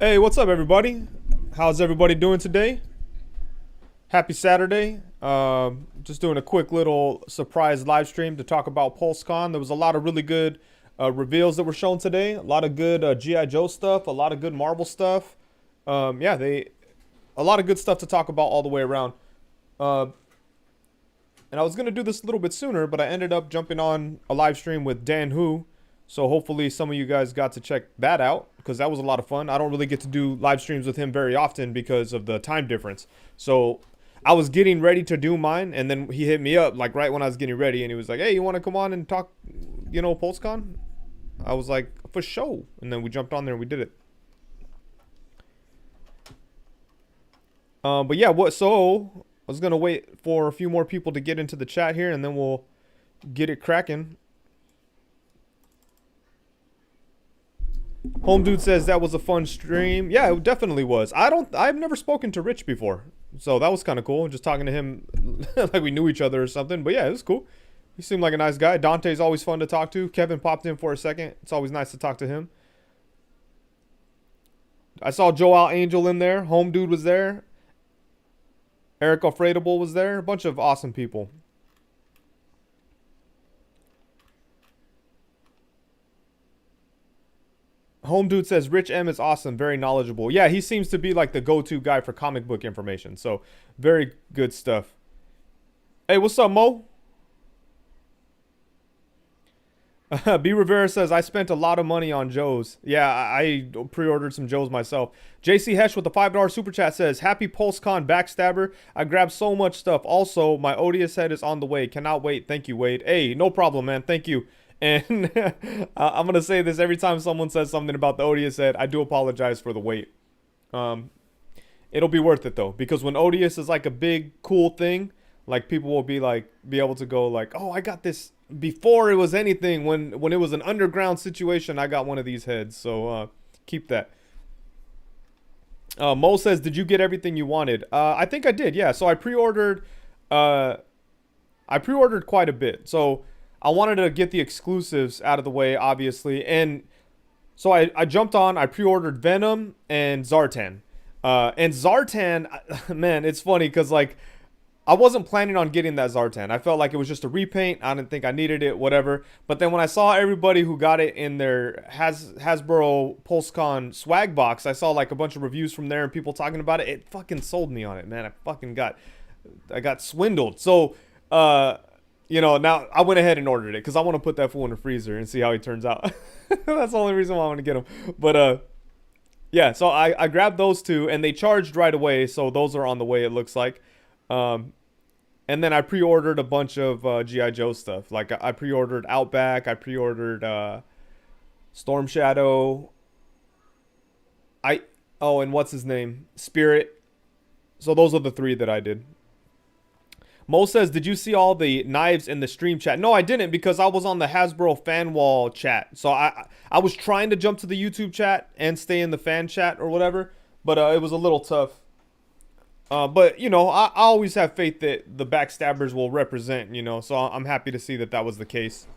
Hey, what's up, everybody? How's everybody doing today? Happy Saturday. Just doing a quick little surprise live stream to talk about PulseCon. There was a lot of really good reveals that were shown today. A lot of good GI Joe stuff. A lot of good Marvel stuff. Yeah, a lot of good stuff to talk about all the way around. Uh, and I was gonna do this a little bit sooner, but I ended up jumping on a live stream with Dan Hu. So hopefully some of you guys got to check that out because that was a lot of fun. I don't really get to do live streams with him very often because of the time difference. So I was getting ready to do mine, and then he hit me up like right when I was getting ready, and he was like, "Hey, you want to come on and talk, PulseCon?" I was like, "For sure," and then we jumped on there and we did it. But yeah, what? So I was gonna wait for a few more people to get into the chat here, and then we'll get it cracking. Home Dude says that was a fun stream. Yeah, it definitely was. I've never spoken to Rich before. So that was kind of cool. Just talking to him like we knew each other or something. But yeah, it was cool. He seemed like a nice guy. Dante's always fun to talk to. Kevin popped in for a second. It's always nice to talk to him. I saw Joel Angel in there. Home Dude was there. Eric Alfredable was there. A bunch of awesome people. Home Dude says Rich M is awesome, very knowledgeable. Yeah, he seems to be like the go-to guy for comic book information. So very good stuff. Hey, what's up, Mo? B Rivera says I spent a lot of money on Joe's. Yeah, I pre-ordered some Joe's myself. JC Hesh with the $5 super chat says happy PulseCon backstabber. I grabbed so much stuff. Also, my Odious head is on the way. Cannot wait. Thank you, Wade. Hey, no problem, man. Thank you. And I'm gonna say this every time someone says something about the Odious head. I do apologize for the wait. It'll be worth it though, because when Odious is like a big cool thing, like people will be able to go like, oh, I got this before it was anything. When it was an underground situation, I got one of these heads. So keep that. Mo says, did you get everything you wanted? I think I did. Yeah. So I pre-ordered. I pre-ordered quite a bit. So I wanted to get the exclusives out of the way, obviously, and so I jumped on. I pre-ordered Venom and Zartan. And Zartan, man, it's funny because like I wasn't planning on getting that Zartan. I felt like it was just a repaint. I didn't think I needed it, whatever. But then when I saw everybody who got it in their Hasbro PulseCon swag box, I saw like a bunch of reviews from there and people talking about it. It fucking sold me on it, man. I got swindled. So, now I went ahead and ordered it because I want to put that fool in the freezer and see how he turns out. That's the only reason why I want to get him. But, yeah, so I grabbed those two and they charged right away. So those are on the way, it looks like. And then I pre-ordered a bunch of GI Joe stuff. Like I pre-ordered Outback, I pre-ordered Storm Shadow. And what's his name? Spirit. So those are the three that I did. Mo says, did you see all the knives in the stream chat? No, I didn't because I was on the Hasbro fan wall chat. So I was trying to jump to the YouTube chat and stay in the fan chat or whatever, but it was a little tough. But, I always have faith that the backstabbers will represent, so I'm happy to see that that was the case.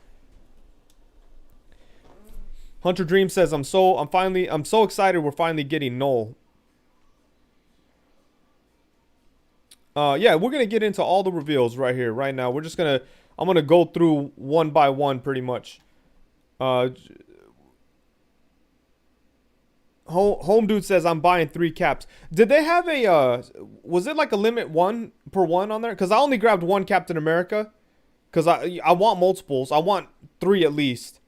Hunter Dream says, I'm so excited we're finally getting Null. Yeah, we're going to get into all the reveals right here, right now. I'm going to go through one by one pretty much. Home Dude says I'm buying 3 caps. Did they have was it like a limit 1 per 1 on there? Because I only grabbed 1 Captain America. Because I want multiples. I want 3 at least.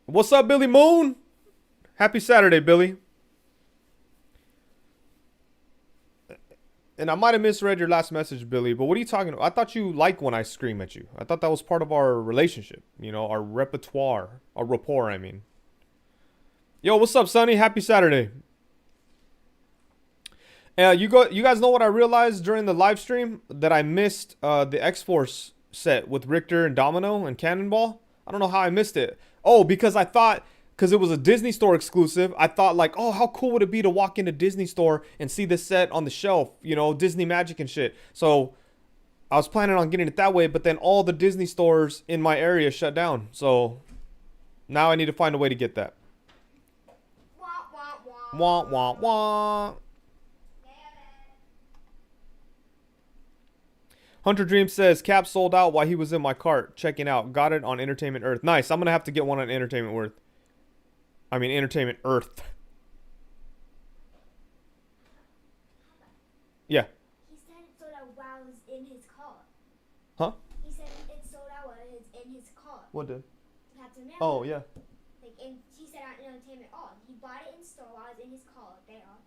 What's up, Billy Moon? Happy Saturday, Billy. And I might have misread your last message, Billy, but what are you talking about? I thought you like when I scream at you. I thought that was part of our relationship. Our repertoire. Our rapport, I mean. Yo, what's up, Sonny? Happy Saturday. You guys know what I realized during the live stream? That I missed the X-Force set with Richter and Domino and Cannonball. I don't know how I missed it. Oh, because it was a Disney Store exclusive, I thought like, oh, how cool would it be to walk into Disney Store and see this set on the shelf, Disney Magic and shit. So I was planning on getting it that way, but then all the Disney stores in my area shut down. So now I need to find a way to get that. Wah, wah, wah. Hunter Dream says, Cap sold out while he was in my cart. Checking out. Got it on Entertainment Earth. Nice. I'm going to have to get one on Entertainment Earth. I mean, Entertainment Earth. Yeah. He said it sold out while it was in his car. Huh? He said it sold out while it was in his car. What did? Captain America. Oh, yeah. Like, he said on Entertainment All. He bought it in store while it was in his car. They are.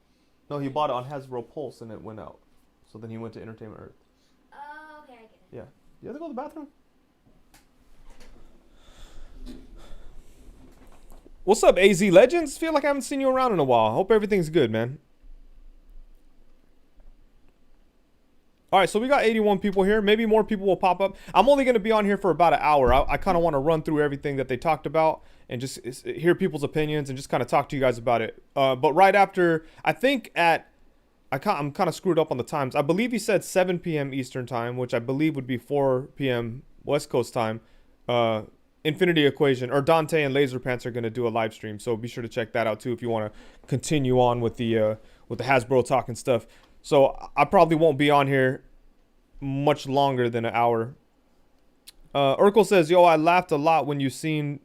No, he bought it on Hasbro Pulse and it went out. So then he went to Entertainment Earth. Oh, okay, I get it. Yeah. You have to go to the bathroom? What's up, AZ Legends? Feel like I haven't seen you around in a while. Hope everything's good, man. All right, so we got 81 people here. Maybe more people will pop up. I'm only going to be on here for about an hour. I kind of want to run through everything that they talked about and just hear people's opinions and just kind of talk to you guys about it. But right after, I think I'm kind of screwed up on the times. I believe he said 7 p.m. Eastern time, which I believe would be 4 p.m. West Coast time. Infinity Equation or Dante and Laser Pants are going to do a live stream. So be sure to check that out too if you want to continue on with the Hasbro talk and stuff. So I probably won't be on here much longer than an hour. Urkel says, yo, I laughed a lot when you seemed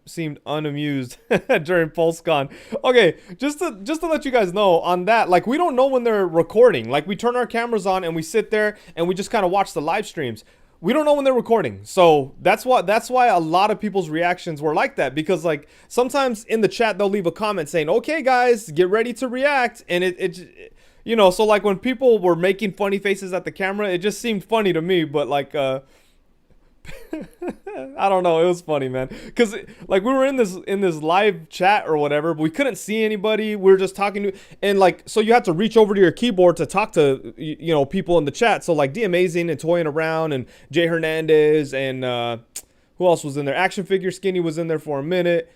unamused during PulseCon. Okay, just to let you guys know on that, like, we don't know when they're recording. Like, we turn our cameras on and we sit there and we just kind of watch the live streams. We don't know when they're recording. So that's why a lot of people's reactions were like that, because like sometimes in the chat they'll leave a comment saying, okay guys, get ready to react, and it you know, so like when people were making funny faces at the camera, it just seemed funny to me, but like I don't know, it was funny, man, because like we were in this live chat or whatever, but we couldn't see anybody. We were just talking to, and like, so you had to reach over to your keyboard to talk to, you know, people in the chat. So like D Amazing and Toying Around and Jay Hernandez and who else was in there? Action Figure Skinny was in there for a minute.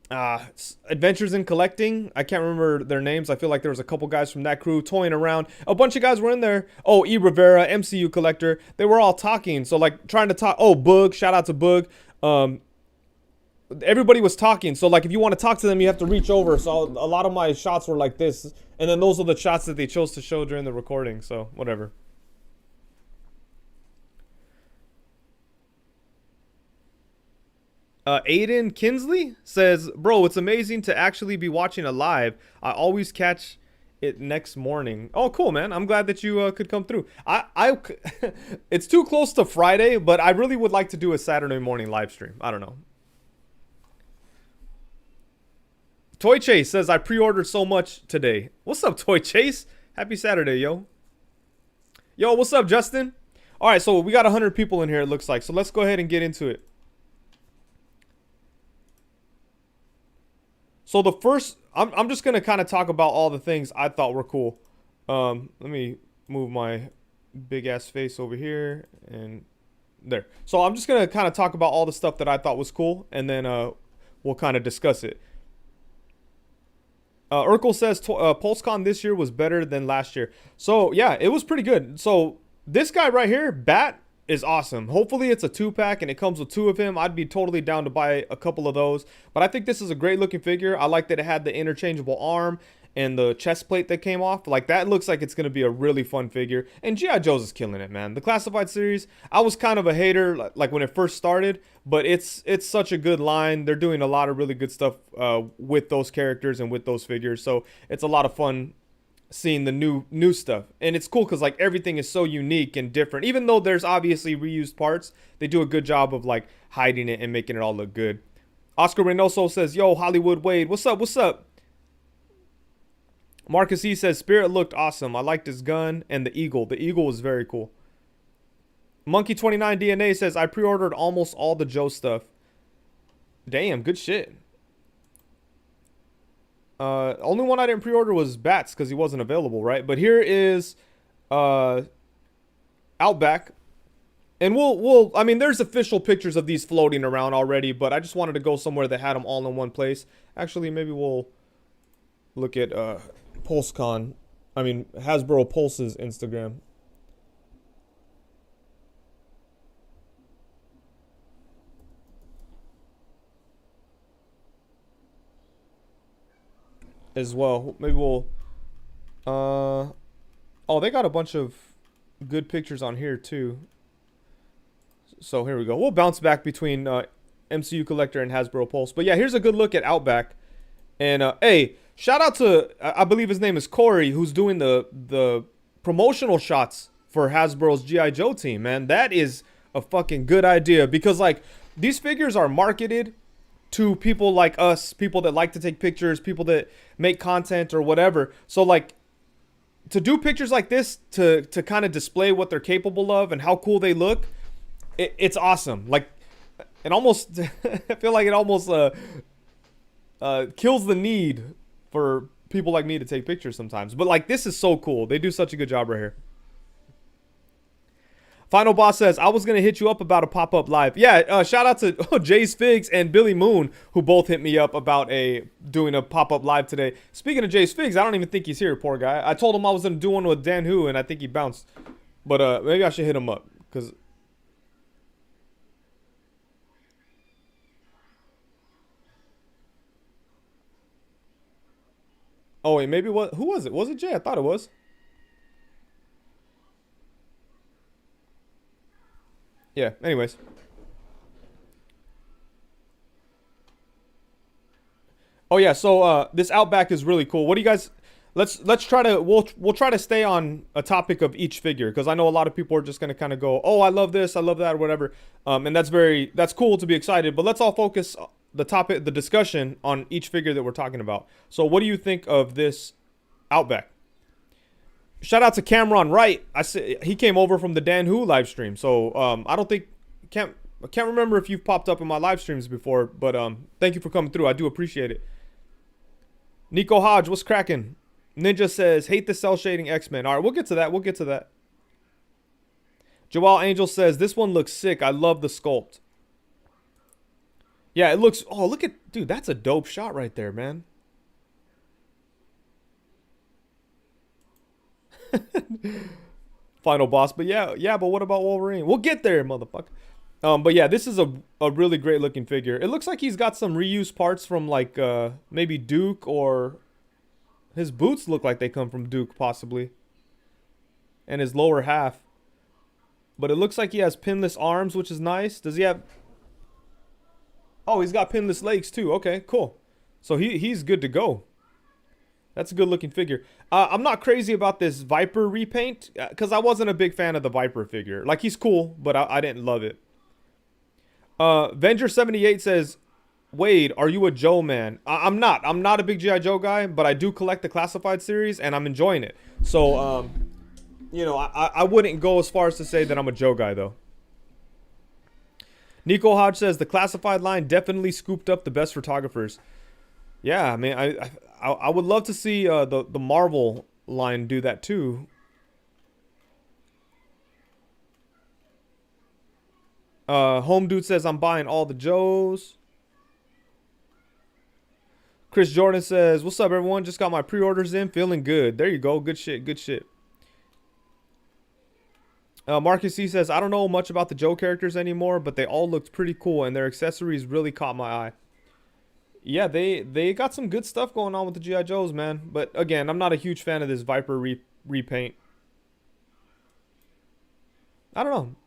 Adventures in Collecting, I can't remember their names. I feel like there was a couple guys from that crew. Toying Around, a bunch of guys were in there. Oh, E Rivera, MCU Collector, they were all talking. So like trying to talk. Oh, Boog, shout out to Boog. Everybody was talking. So like if you want to talk to them, you have to reach over. So a lot of my shots were like this, and then those are the shots that they chose to show during the recording. So whatever. Aiden Kinsley says, bro, it's amazing to actually be watching a live. I always catch it next morning. Oh, cool, man. I'm glad that you could come through. It's too close to Friday, but I really would like to do a Saturday morning live stream. I don't know. Toy Chase says, I pre-ordered so much today. What's up, Toy Chase? Happy Saturday, yo. Yo, what's up, Justin? All right, so we got 100 people in here, it looks like. So let's go ahead and get into it. So the first, I'm just going to kind of talk about all the things I thought were cool. Let me move my big ass face over here and there. So I'm just going to kind of talk about all the stuff that I thought was cool, and then we'll kind of discuss it. Urkel says PulseCon this year was better than last year. So yeah, it was pretty good. So this guy right here, Bat, is awesome. Hopefully it's a 2-pack and it comes with 2 of him. I'd be totally down to buy a couple of those. But I think this is a great looking figure. I like that it had the interchangeable arm and the chest plate that came off. Like, that looks like it's going to be a really fun figure. And G.I. Joe's is killing it, man. The Classified series, I was kind of a hater like when it first started, but it's such a good line. They're doing a lot of really good stuff with those characters and with those figures. So it's a lot of fun seeing the new stuff, and it's cool because like everything is so unique and different. Even though there's obviously reused parts, they do a good job of like hiding it and making it all look good. Oscar Reynoso says, yo, Hollywood Wade, what's up? Marcus E says, Spirit looked awesome. I liked his gun and the eagle was very cool. Monkey 29 DNA says, I pre-ordered almost all the Joe stuff. Damn, good shit. Only one I didn't pre-order was Bats because he wasn't available, right? But here is Outback, and we'll I mean, there's official pictures of these floating around already, but I just wanted to go somewhere that had them all in one place. Actually, maybe we'll look at PulseCon. I mean, Hasbro Pulse's Instagram. as well. Maybe we'll. Oh, they got a bunch of good pictures on here too. So here we go. We'll bounce back between MCU Collector and Hasbro Pulse. But yeah, here's a good look at Outback. And hey, shout out to I believe his name is Corey, who's doing the promotional shots for Hasbro's GI Joe team. Man, that is a fucking good idea because like these figures are marketed to people like us, people that like to take pictures, people that make content or whatever. So like to do pictures like this to kind of display what they're capable of and how cool they look, it's awesome. Like it almost I feel like it almost kills the need for people like me to take pictures sometimes. But like this is so cool. They do such a good job right here. Final Boss says, I was going to hit you up about a pop-up live. Yeah, shout out to Jay's Figs and Billy Moon, who both hit me up about doing a pop-up live today. Speaking of Jay's Figs, I don't even think he's here, poor guy. I told him I was going to do one with Dan Hu, and I think he bounced. But maybe I should hit him up, because... Oh, wait, maybe what? Who was it? Was it Jay? I thought it was. Yeah, anyways. Oh yeah, so this Outback is really cool. What do you guys let's try to we'll try to stay on a topic of each figure because I know a lot of people are just going to kind of go, "Oh, I love this, I love that," or whatever. And that's cool to be excited, but let's all focus the discussion on each figure that we're talking about. So, what do you think of this Outback? Shout out to Cameron Wright. He came over from the Dan Hu live stream. So I can't remember if you've popped up in my live streams before, but thank you for coming through. I do appreciate it. Nico Hodge, what's cracking? Ninja says, hate the cell shading X-Men. All right, we'll get to that. Joel Angel says, this one looks sick. I love the sculpt. Yeah, it looks. Oh, look at, dude, that's a dope shot right there, man. Final Boss, but yeah, but what about Wolverine? We'll get there, motherfucker. But yeah, this is a really great looking figure. It looks like he's got some reused parts from like maybe Duke, or his boots look like they come from Duke possibly, and his lower half. But it looks like he has pinless arms, which is nice. Does he have? Oh, he's got pinless legs too. Okay, cool. So he's good to go. That's a good looking figure. I'm not crazy about this Viper repaint because I wasn't a big fan of the Viper figure. Like, he's cool, but I didn't love it. Venger78 says, Wade, are you a Joe man? I'm not. I'm not a big G.I. Joe guy, but I do collect the classified series and I'm enjoying it. So, you know, I wouldn't go as far as to say that I'm a Joe guy, though. Nico Hodge says, the classified line definitely scooped up the best photographers. Yeah, I mean, I would love to see the Marvel line do that too. Home Dude says, I'm buying all the Joes. Chris Jordan says, what's up, everyone? Just got my pre-orders in. Feeling good. There you go. Good shit. Good shit. Marcus C says, I don't know much about the Joe characters anymore, but they all looked pretty cool, and their accessories really caught my eye. Yeah, they got some good stuff going on with the G.I. Joes, man. But again, I'm not a huge fan of this Viper repaint. I don't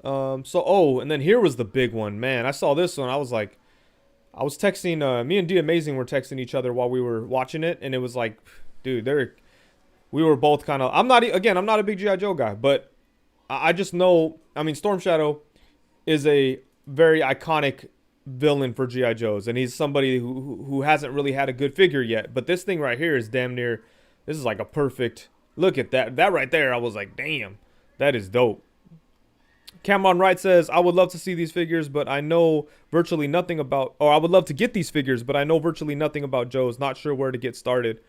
know. So, and then here was the big one, man. I saw this one. I was like, I was texting, me and D Amazing were texting each other while we were watching it, and it was like, dude, we were both kind of, I'm not a big G.I. Joe guy, but I just know, I mean, Storm Shadow is a very iconic villain for G.I. Joes, and he's somebody who hasn't really had a good figure yet. But this thing right here is damn near, this is like a perfect, look at that right there. I was like, damn, that is dope. Cameron Wright says, I would love to see these figures, but I know virtually nothing about, or I would love to get these figures, but I know virtually nothing about Joes. Not sure where to get started.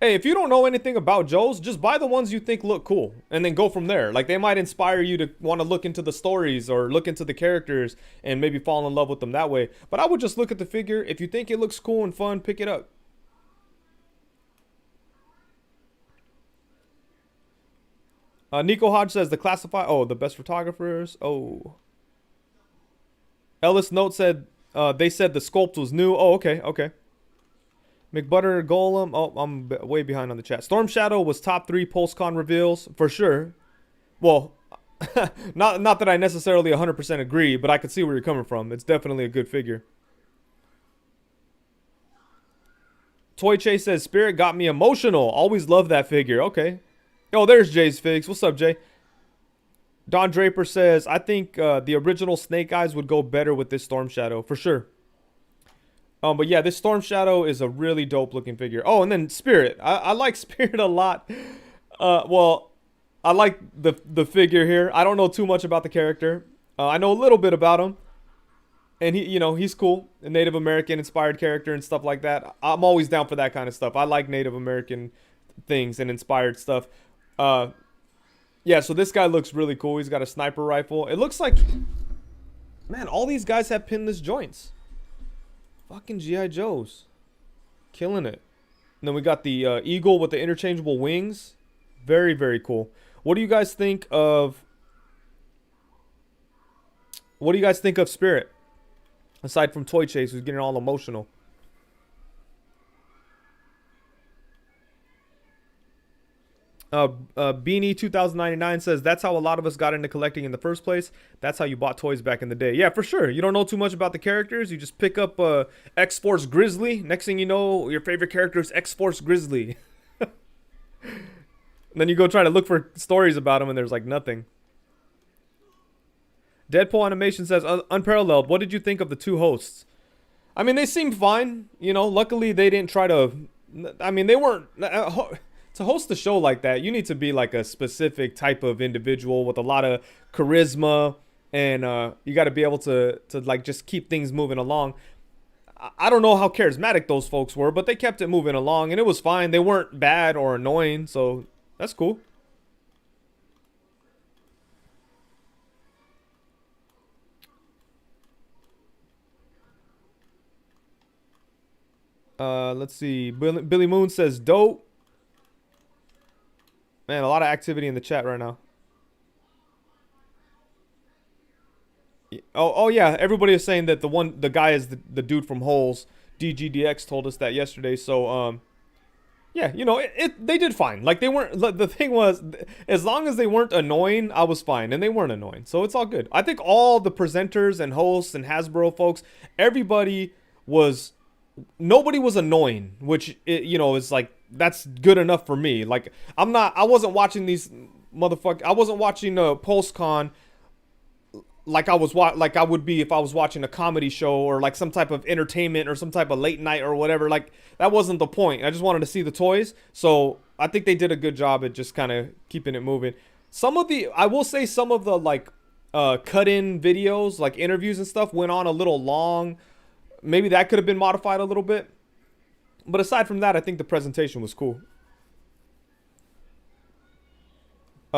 Hey, if you don't know anything about Joes, just buy the ones you think look cool and then go from there. Like, they might inspire you to want to look into the stories or look into the characters and maybe fall in love with them that way. But I would just look at the figure. If you think it looks cool and fun, pick it up. Nico Hodge says the classify. Oh, the best photographers. Oh. Ellis Note said, They said the sculpt was new. Oh, okay, okay. McButter Golem. Oh, I'm way behind on the chat. Storm Shadow was top 3 PulseCon reveals for sure. Well, not that I necessarily 100% agree, but I could see where you're coming from. It's definitely a good figure. Toy Chase says Spirit got me emotional. Always love that figure. Okay. Oh, there's Jay's Figs. What's up, Jay? Don Draper says I think the original Snake Eyes would go better with this Storm Shadow for sure. But yeah, this Storm Shadow is a really dope looking figure. Oh, and then Spirit. I like Spirit a lot. Well, I like the figure here. I don't know too much about the character. I know a little bit about him. And he's cool. A Native American inspired character and stuff like that. I'm always down for that kind of stuff. I like Native American things and inspired stuff. Yeah, so this guy looks really cool. He's got a sniper rifle. It looks like, man, all these guys have pinless joints. Fucking G.I. Joes. Killing it. And then we got the eagle with the interchangeable wings. Very, very cool. What do you guys think of... What do you guys think of Spirit? Aside from Toy Chase, who's getting all emotional. Beanie 2099 says that's how a lot of us got into collecting in the first place. That's how you bought toys back in the day. Yeah, for sure. You don't know too much about the characters. You just pick up X-Force Grizzly. Next thing you know, your favorite character is X-Force Grizzly. Then you go try to look for stories about him, and there's like nothing. Deadpool Animation says unparalleled. What did you think of the 2 hosts? I mean, they seemed fine. Luckily they didn't try to. I mean, they weren't. To host a show like that, you need to be like a specific type of individual with a lot of charisma, and you got to be able to like just keep things moving along. I don't know how charismatic those folks were, but they kept it moving along, and it was fine. They weren't bad or annoying, so that's cool. Let's see. Billy Moon says dope. Man, a lot of activity in the chat right now. Oh yeah, everybody is saying that the guy is the dude from Holes. DGDX told us that yesterday. So yeah, they did fine. Like they weren't. The thing was, as long as they weren't annoying, I was fine, and they weren't annoying, so it's all good. I think all the presenters and hosts and Hasbro folks, nobody was annoying, which is like that's good enough for me. Like I wasn't watching these motherfuckers. I wasn't watching PulseCon like I would be if I was watching a comedy show or like some type of entertainment or some type of late night or whatever. Like that wasn't the point. I just wanted to see the toys. So I think they did a good job at just kind of keeping it moving. I will say some of the like cut-in videos, like interviews and stuff, went on a little long. Maybe that could have been modified a little bit. But aside from that, I think the presentation was cool.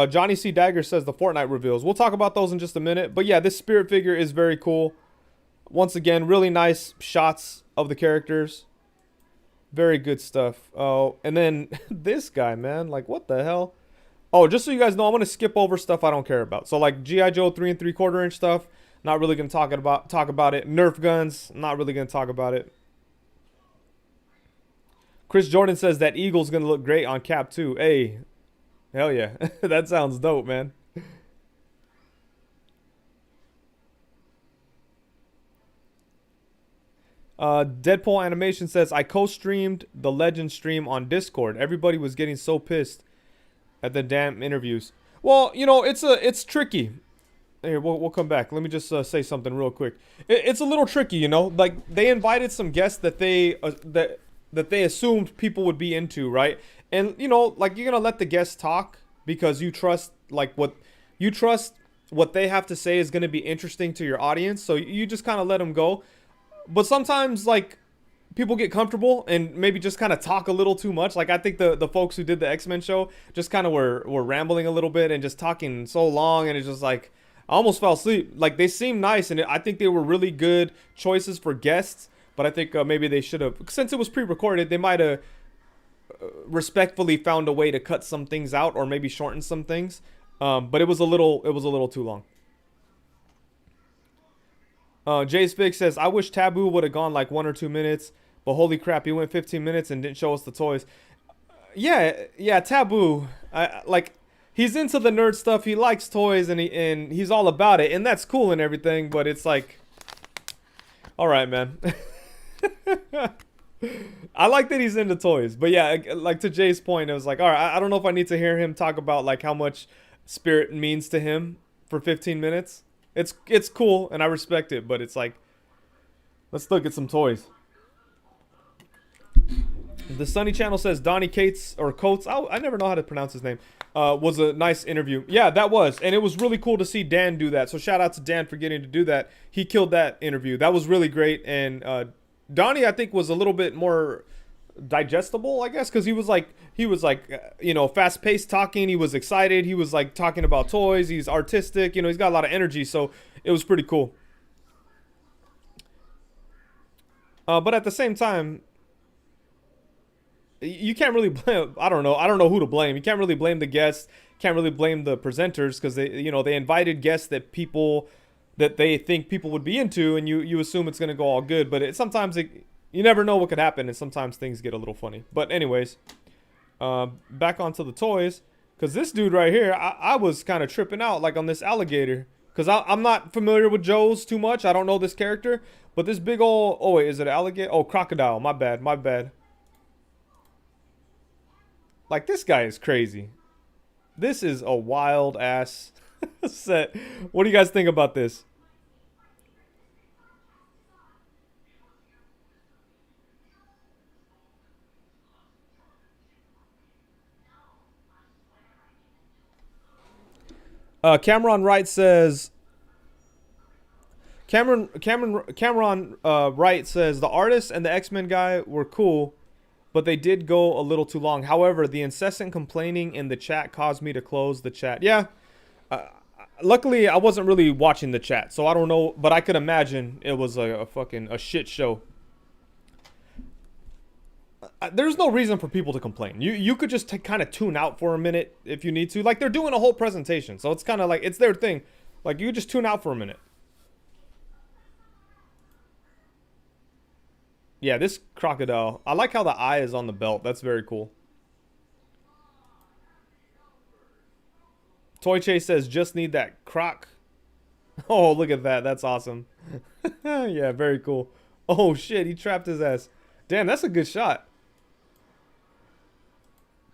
Johnny C. Dagger says the Fortnite reveals. We'll talk about those in just a minute. But yeah, this Spirit figure is very cool. Once again, really nice shots of the characters. Very good stuff. Oh, and then this guy, man. Like, what the hell? Oh, just so you guys know, I'm going to skip over stuff I don't care about. So, like, G.I. Joe 3 3/4 inch stuff. Not really going to talk about it. Nerf guns. Not really going to talk about it. Chris Jordan says that Eagle's going to look great on Cap too. Hey, hell yeah. That sounds dope, man. Deadpool Animation says, I co-streamed the Legend stream on Discord. Everybody was getting so pissed at the damn interviews. Well, it's tricky. Here, we'll come back. Let me just say something real quick. It's a little tricky, Like, they invited some guests that they assumed people would be into, right? And, like, you're going to let the guests talk because you trust, what they have to say is going to be interesting to your audience. So you just kind of let them go. But sometimes, like, people get comfortable and maybe just kind of talk a little too much. Like, I think the folks who did the X-Men show just kind of were rambling a little bit and just talking so long. And it's just like, I almost fell asleep. Like, they seemed nice. And I think they were really good choices for guests. But I think maybe they should have, since it was pre-recorded, they might have respectfully found a way to cut some things out or maybe shorten some things. But it was a little too long. Jay's Fix says, I wish Taboo would have gone like 1 or 2 minutes, but holy crap, he went 15 minutes and didn't show us the toys. Yeah, Taboo. Like he's into the nerd stuff. He likes toys and he's all about it, and that's cool and everything. But it's like, all right, man. I like that he's into toys, but yeah, like to Jay's point, it was like, all right, I don't know if I need to hear him talk about like how much Spirit means to him for 15 minutes. It's cool and I respect it, but it's like, let's look at some toys. The Sunny Channel says Donnie Cates or Coates. I never know how to pronounce his name. Was a nice interview. Yeah, that was, and it was really cool to see Dan do that. So shout out to Dan for getting to do that. He killed that interview. That was really great. And Donnie, I think, was a little bit more digestible, I guess, because he was like fast paced talking. He was excited. He was like talking about toys. He's artistic. He's got a lot of energy. So it was pretty cool. But at the same time, you can't really blame. I don't know who to blame. You can't really blame the guests. Can't really blame the presenters because they invited guests that they think people would be into, and you assume it's gonna go all good. But sometimes you never know what could happen, and sometimes things get a little funny. But anyways, back onto the toys, because this dude right here, I was kind of tripping out like on this alligator, because I'm not familiar with Joe's too much. I don't know this character, but this big old, oh wait, is it an alligator? Oh, crocodile. My bad. Like, this guy is crazy. This is a wild ass set. What do you guys think about this? Cameron Wright says. Cameron Wright says the artist and the X-Men guy were cool, but they did go a little too long. However, the incessant complaining in the chat caused me to close the chat. Yeah. Luckily, I wasn't really watching the chat, so I don't know, but I could imagine it was a fucking shit show. There's no reason for people to complain. You could just kind of tune out for a minute if you need to. Like, they're doing a whole presentation, so it's kind of like, it's their thing. Like, you just tune out for a minute. Yeah, this crocodile. I like how the eye is on the belt. That's very cool. Toy Chase says, just need that croc. Oh, look at that. That's awesome. Yeah, very cool. Oh, shit. He trapped his ass. Damn, that's a good shot.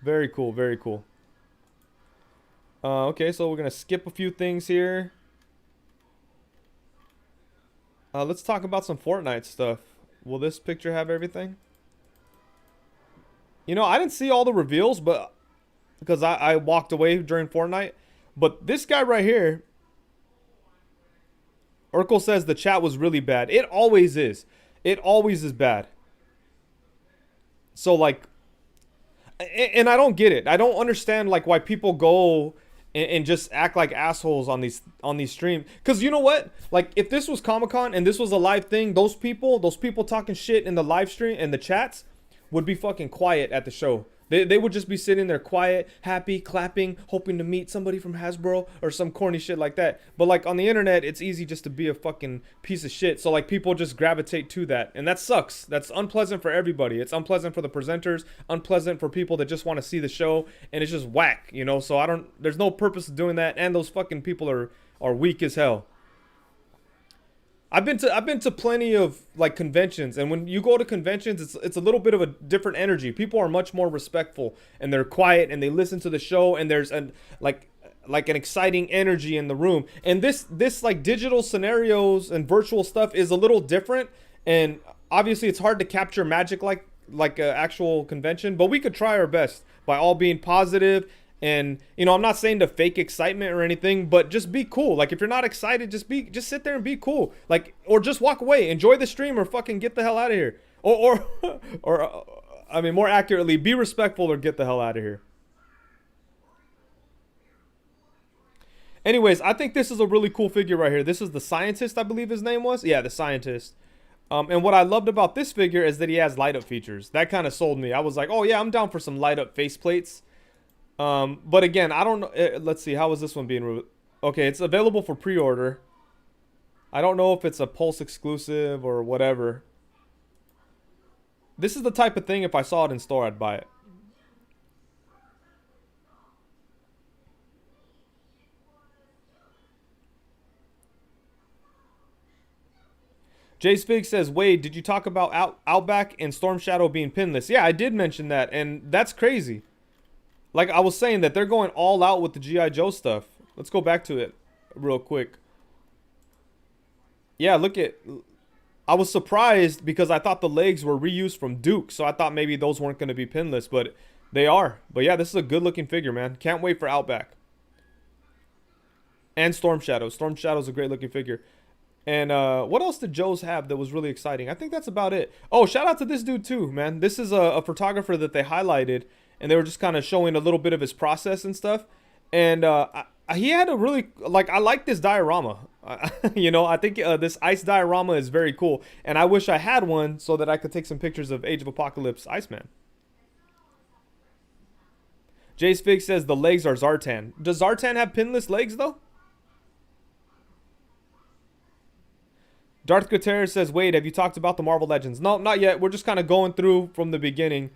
Very cool. Very cool. Okay, so we're going to skip a few things here. Let's talk about some Fortnite stuff. Will this picture have everything? I didn't see all the reveals, but because I walked away during Fortnite. But this guy right here, Urkel says the chat was really bad. It always is. It always is bad. So like, and I don't get it. I don't understand like why people go and just act like assholes on these streams. Because you know what? Like, if this was Comic-Con and this was a live thing, those people talking shit in the live stream and the chats would be fucking quiet at the show. They would just be sitting there quiet, happy, clapping, hoping to meet somebody from Hasbro or some corny shit like that. But like on the internet, it's easy just to be a fucking piece of shit. So like people just gravitate to that. And that sucks. That's unpleasant for everybody. It's unpleasant for the presenters, unpleasant for people that just want to see the show, and it's just whack, So there's no purpose of doing that, and those fucking people are weak as hell. I've been to plenty of like conventions, and when you go to conventions, it's a little bit of a different energy. People are much more respectful, and they're quiet, and they listen to the show, and there's an exciting energy in the room. And this like digital scenarios and virtual stuff is a little different, and obviously it's hard to capture magic like an actual convention, but we could try our best by all being positive. And I'm not saying to fake excitement or anything, but just be cool. Like, if you're not excited, just sit there and be cool. Like, or just walk away, enjoy the stream, or fucking get the hell out of here. Or I mean, more accurately, be respectful or get the hell out of here. Anyways, I think this is a really cool figure right here. This is the scientist, I believe his name was. Yeah, the scientist. And what I loved about this figure is that he has light up features. That kind of sold me. I was like, oh yeah, I'm down for some light up faceplates. But again, I don't know. Let's see. How is this one being? Okay, it's available for pre-order. I don't know if it's a Pulse exclusive or whatever. This is the type of thing, if I saw it in store, I'd buy it. Jay Spig says, Wade, did you talk about Outback and Storm Shadow being pinless? Yeah, I did mention that, and that's crazy. Like I was saying, that they're going all out with the G.I. Joe stuff. Let's go back to it real quick. Yeah, look at... I was surprised because I thought the legs were reused from Duke, so I thought maybe those weren't going to be pinless, but they are. But yeah, this is a good-looking figure, man. Can't wait for Outback. And Storm Shadow. Storm Shadow's a great-looking figure. And what else did Joe's have that was really exciting? I think that's about it. Oh, shout out to this dude too, man. This is a photographer that they highlighted, and they were just kind of showing a little bit of his process and stuff. And he had a really, like, I like this diorama. You know, I think this ice diorama is very cool. And I wish I had one so that I could take some pictures of Age of Apocalypse Iceman. Jace Fig says the legs are Zartan. Does Zartan have pinless legs, though? Darth Gutierrez says, Wade, have you talked about the Marvel Legends? No, not yet. We're just kind of going through from the beginning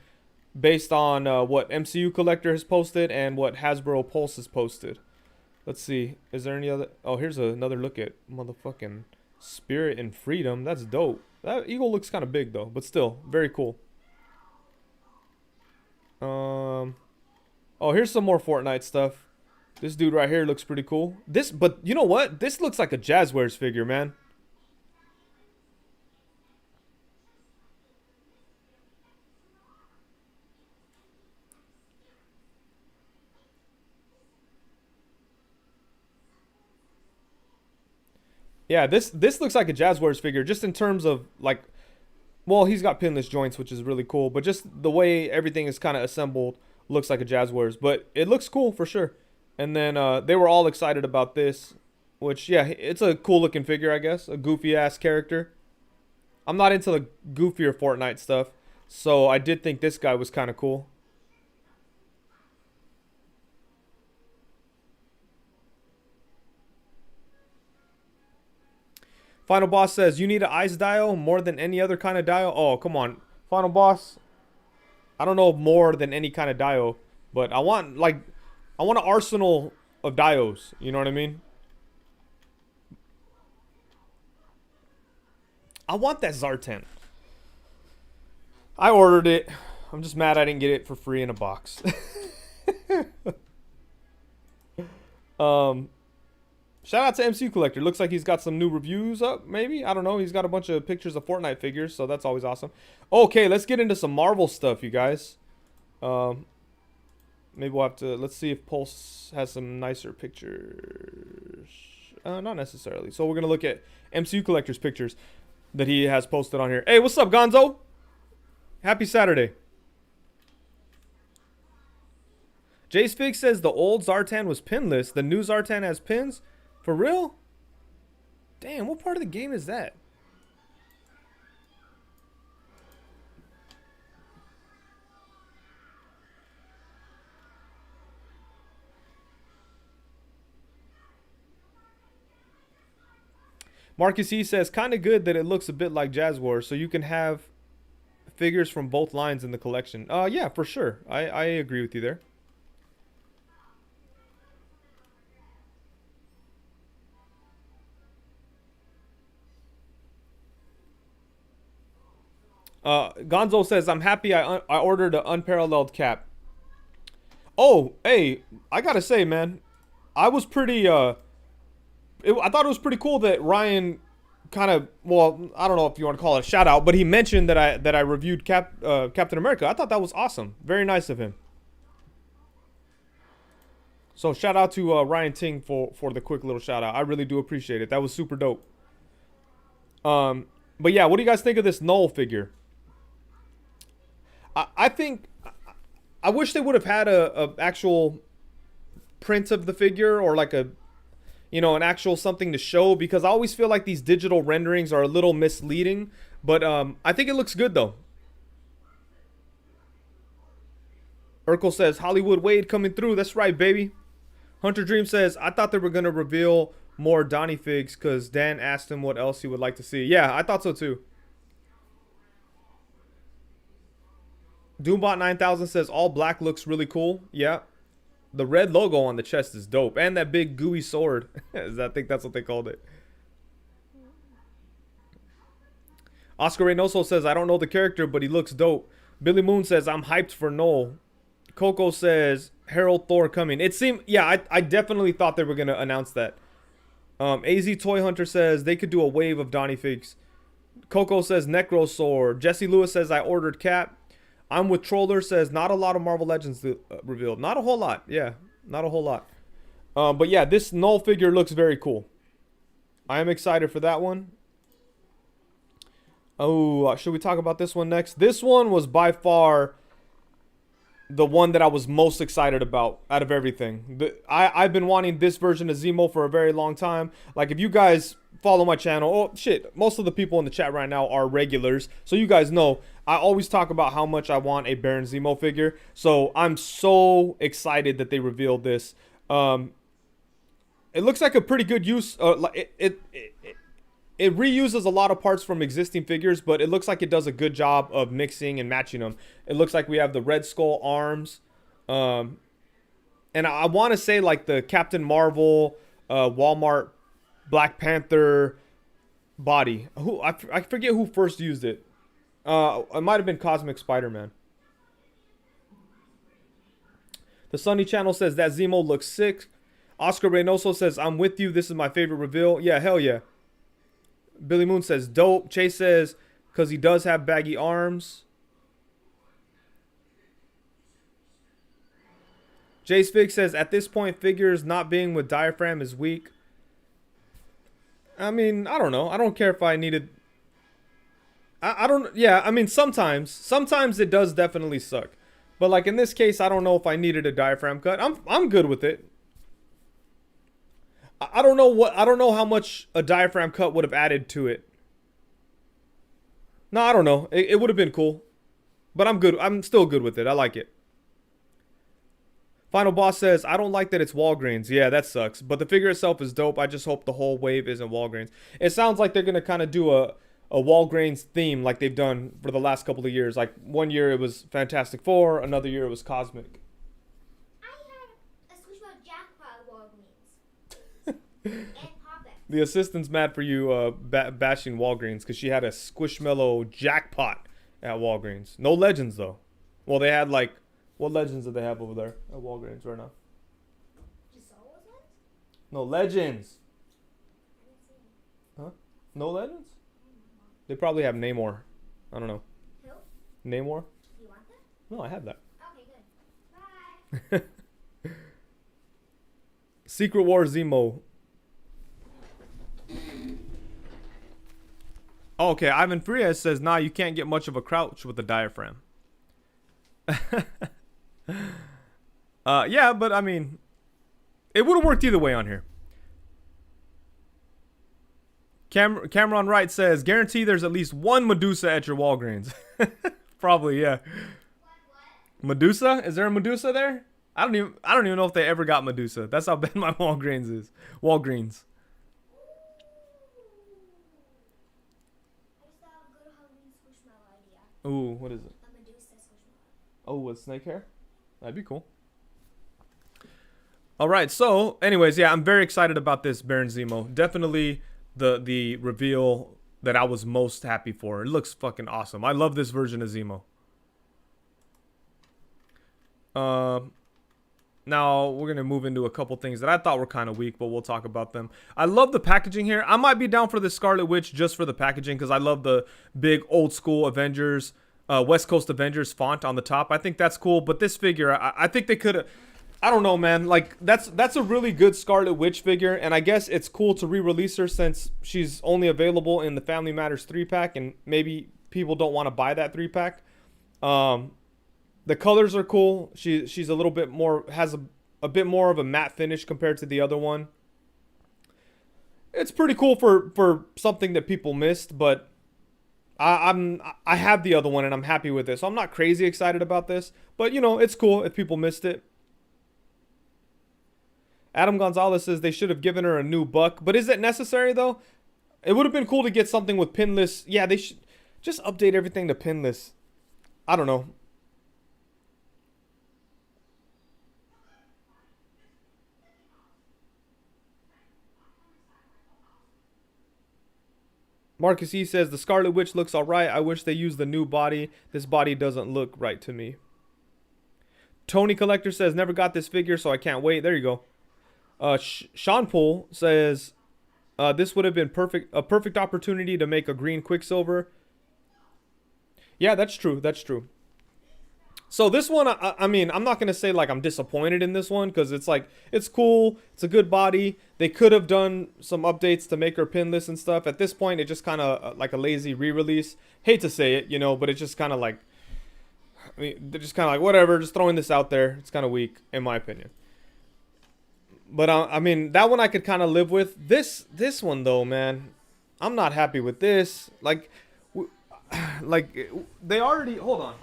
based on what MCU Collector has posted and what Hasbro Pulse has posted. Let's see. Is there any other... Oh, here's another look at motherfucking Spirit and Freedom. That's dope. That eagle looks kind of big, though. But still, very cool. Oh, here's some more Fortnite stuff. This dude right here looks pretty cool. But you know what? This looks like a Jazzwares figure, man. Yeah, this looks like a Jazzwares figure, just in terms of, like, well, he's got pinless joints, which is really cool, but just the way everything is kind of assembled looks like a Jazzwares, but it looks cool for sure. And then they were all excited about this, which, yeah, it's a cool looking figure, I guess, a goofy ass character. I'm not into the goofier Fortnite stuff, so I did think this guy was kind of cool. Final Boss says, you need an ice dial more than any other kind of dial? Oh, come on. Final Boss, I don't know more than any kind of dial, but I want, like, I want an arsenal of dials. You know what I mean? I want that Zartan. I ordered it. I'm just mad I didn't get it for free in a box. um... Shout out to MCU Collector. Looks like he's got some new reviews up, maybe? I don't know. He's got a bunch of pictures of Fortnite figures, so that's always awesome. Okay, let's get into some Marvel stuff, you guys. Maybe we'll have to... Let's see if Pulse has some nicer pictures. Not necessarily. So we're going to look at MCU Collector's pictures that he has posted on here. Hey, what's up, Gonzo? Happy Saturday. Jace Fig says the old Zartan was pinless. The new Zartan has pins. For real? Damn, what part of the game is that? Marcus E says, kind of good that it looks a bit like Jazzwares, so you can have figures from both lines in the collection. Yeah, for sure. I agree with you there. Gonzo says, I'm happy I ordered an unparalleled cap. Oh, hey, I gotta say, man, I was pretty, I thought it was pretty cool that Ryan kind of, well, I don't know if you want to call it a shout out, but he mentioned that I reviewed Captain America. I thought that was awesome. Very nice of him. So shout out to Ryan Ting for the quick little shout out. I really do appreciate it. That was super dope. But yeah, what do you guys think of this Null figure? I think I wish they would have had a actual print of the figure, or like a, you know, an actual something to show, because I always feel like these digital renderings are a little misleading. But I think it looks good though. Urkel says, Hollywood Wade coming through. That's right, baby. Hunter Dream says, I thought they were going to reveal more Donnie figs because Dan asked him what else he would like to see. Yeah, I thought so too. Doombot 9000 says all black looks really cool. Yeah. The red logo on the chest is dope. And that big gooey sword. I think that's what they called it. Oscar Reynoso says, I don't know the character, but he looks dope. Billy Moon says, I'm hyped for Noel. Coco says, Harold Thor coming. It seemed, yeah, I definitely thought they were going to announce that. AZ Toy Hunter says, they could do a wave of Donnie Figs. Coco says, Necro Sword. Jesse Lewis says, I ordered Cap. I'm with Troller says, not a lot of Marvel Legends revealed. Not a whole lot. Yeah, not a whole lot. But yeah, this Null figure looks very cool. I am excited for that one. Oh, should we talk about this one next? This one was by far the one that I was most excited about out of everything. I've been wanting this version of Zemo for a very long time. Like, if you guys follow my channel, oh shit, most of the people in the chat right now are regulars, so you guys know I always talk about how much I want a Baron Zemo figure. So I'm so excited that they revealed this. It looks like a pretty good use. It reuses a lot of parts from existing figures, but it looks like it does a good job of mixing and matching them. It looks like we have the Red Skull arms. And I want to say like the Captain Marvel, Walmart, Black Panther body. I forget who first used it. It might have been Cosmic Spider-Man. The Sunny Channel says that Zemo looks sick. Oscar Reynoso says, I'm with you. This is my favorite reveal. Yeah, hell yeah. Billy Moon says, dope. Chase says, because he does have baggy arms. Jace Fig says, at this point, figures not being with diaphragm is weak. I mean, I don't know. I don't care if I needed... I don't... Yeah, I mean, sometimes it does definitely suck. But like in this case, I don't know if I needed a diaphragm cut. I'm good with it. I don't know how much a diaphragm cut would have added to it. No, I don't know. It would have been cool. But I'm good. I'm still good with it. I like it. Final Boss says, I don't like that it's Walgreens. Yeah, that sucks. But the figure itself is dope. I just hope the whole wave isn't Walgreens. It sounds like they're going to kind of do a Walgreens theme like they've done for the last couple of years. Like one year it was Fantastic Four. Another year it was Cosmic. The assistant's mad for you bashing Walgreens because she had a Squishmallow jackpot at Walgreens. No Legends, though. Well, they had, like... What Legends did they have over there at Walgreens right now? No Legends. Huh? No Legends? They probably have Namor. I don't know. Who? Namor? You want that? No, I have that. Okay, good. Bye. Secret War Zemo. Oh, okay, Ivan Frias says, nah, you can't get much of a crouch with the diaphragm. Yeah, but I mean, it would have worked either way on here. Cameron Wright says, guarantee there's at least one Medusa at your Walgreens. Probably, yeah. Medusa? Is there a Medusa there? I don't even know if they ever got Medusa. That's how bad my Walgreens is. Walgreens. Ooh, what is it? A Medusa Squishmallow. Oh, with snake hair? That'd be cool. Alright, so, anyways, yeah, I'm very excited about this Baron Zemo. Definitely the reveal that I was most happy for. It looks fucking awesome. I love this version of Zemo. Now, we're going to move into a couple things that I thought were kind of weak, but we'll talk about them. I love the packaging here. I might be down for the Scarlet Witch just for the packaging because I love the big old school Avengers, West Coast Avengers font on the top. I think that's cool, but this figure, I think they could have... I don't know, man. Like, that's a really good Scarlet Witch figure, and I guess it's cool to re-release her since she's only available in the Family Matters 3-pack, and maybe people don't want to buy that 3-pack. The colors are cool. She's a little bit more, has a bit more of a matte finish compared to the other one. It's pretty cool for something that people missed, but I have the other one and I'm happy with it. So I'm not crazy excited about this, but you know, it's cool if people missed it. Adam Gonzalez says they should have given her a new buck, but is it necessary though? It would have been cool to get something with pinless. Yeah, they should just update everything to pinless. I don't know. Marcus E says the Scarlet Witch looks alright. I wish they used the new body. This body doesn't look right to me. Tony Collector says never got this figure, so I can't wait. There you go. Sean Poole says this would have been a perfect opportunity to make a green Quicksilver. Yeah, that's true. That's true. So this one, I mean, I'm not gonna say like I'm disappointed in this one because it's like it's cool, it's a good body. They could have done some updates to make her pinless and stuff. At this point, it just kind of like a lazy re-release. Hate to say it, you know, but it's just kind of like, I mean, they're just kind of like whatever, just throwing this out there. It's kind of weak in my opinion. But I mean, that one I could kind of live with. This one though, man, I'm not happy with this. Like, like they already hold on.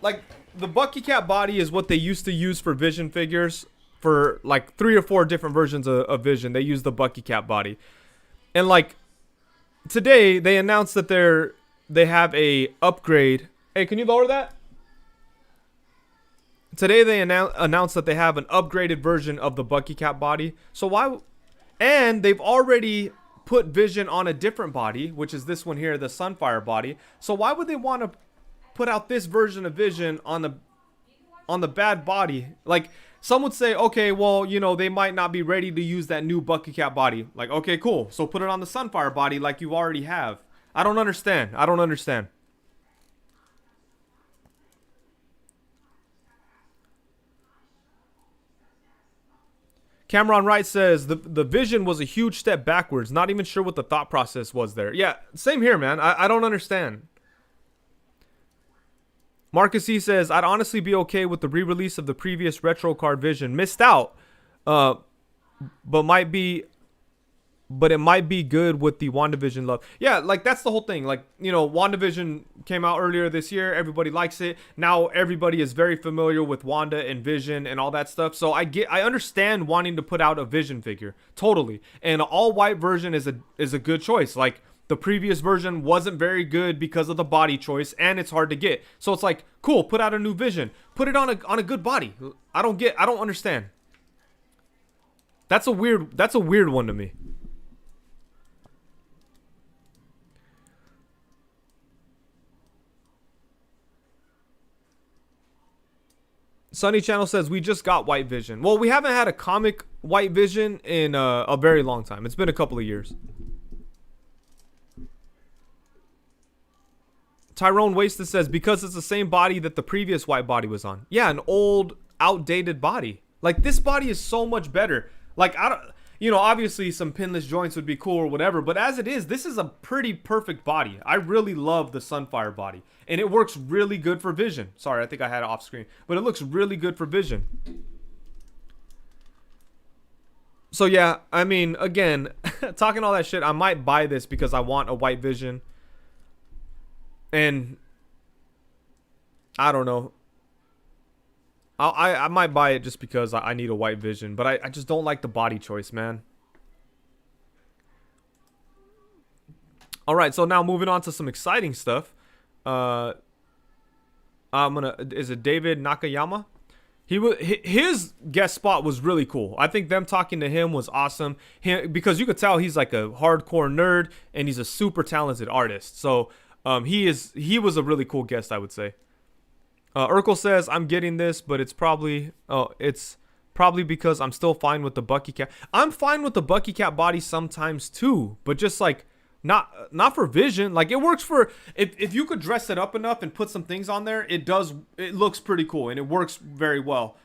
Like the Bucky Cat body is what they used to use for Vision figures for like 3 or 4 different versions of Vision. They use the Bucky Cat body, and like today they announced that they have a upgrade. Hey, can you lower that? Today they announced that they have an upgraded version of the Bucky Cat body. So why? And they've already put Vision on a different body, which is this one here, the Sunfire body. So why would they want to put out this version of Vision on the bad body? Like some would say, okay, well, you know, they might not be ready to use that new Bucky Cat body. Like, okay, cool. So put it on the Sunfire body like you already have. I don't understand. I don't understand. Cameron Wright says the Vision was a huge step backwards. Not even sure what the thought process was there. Yeah, same here, man. I don't understand. Marcus E says, I'd honestly be okay with the re-release of the previous retro card Vision. Missed out, but it might be good with the WandaVision love. Yeah, like that's the whole thing. Like, you know, WandaVision came out earlier this year. Everybody likes it. Now everybody is very familiar with Wanda and Vision and all that stuff. So I understand wanting to put out a Vision figure. Totally. And an all white version is a good choice. Like, the previous version wasn't very good because of the body choice, and it's hard to get. So it's like, cool, put out a new Vision. Put it on a good body. I don't understand. That's a weird one to me. Sunny Channel says we just got White Vision. Well, we haven't had a comic White Vision in a very long time. It's been a couple of years. Tyrone Wasted says because it's the same body that the previous white body was on. Yeah, an old, outdated body. Like this body is so much better. Like I don't, you know, obviously some pinless joints would be cool or whatever, but as it is, this is a pretty perfect body. I really love the Sunfire body, and it works really good for Vision. Sorry, I think I had it off screen, but it looks really good for Vision. So yeah, I mean, again, talking all that shit, I might buy this because I want a White Vision. And I don't know. I might buy it just because I need a White Vision. But I just don't like the body choice, man. Alright, so now moving on to some exciting stuff. Is it David Nakayama? His guest spot was really cool. I think them talking to him was awesome. Because you could tell he's like a hardcore nerd. And he's a super talented artist. So he was a really cool guest, I would say. Urkel says I'm getting this, but it's probably because I'm still fine with the Bucky Cat. I'm fine with the Bucky Cat body sometimes too, but just like not for Vision. Like it works for if you could dress it up enough and put some things on there, it looks pretty cool and it works very well.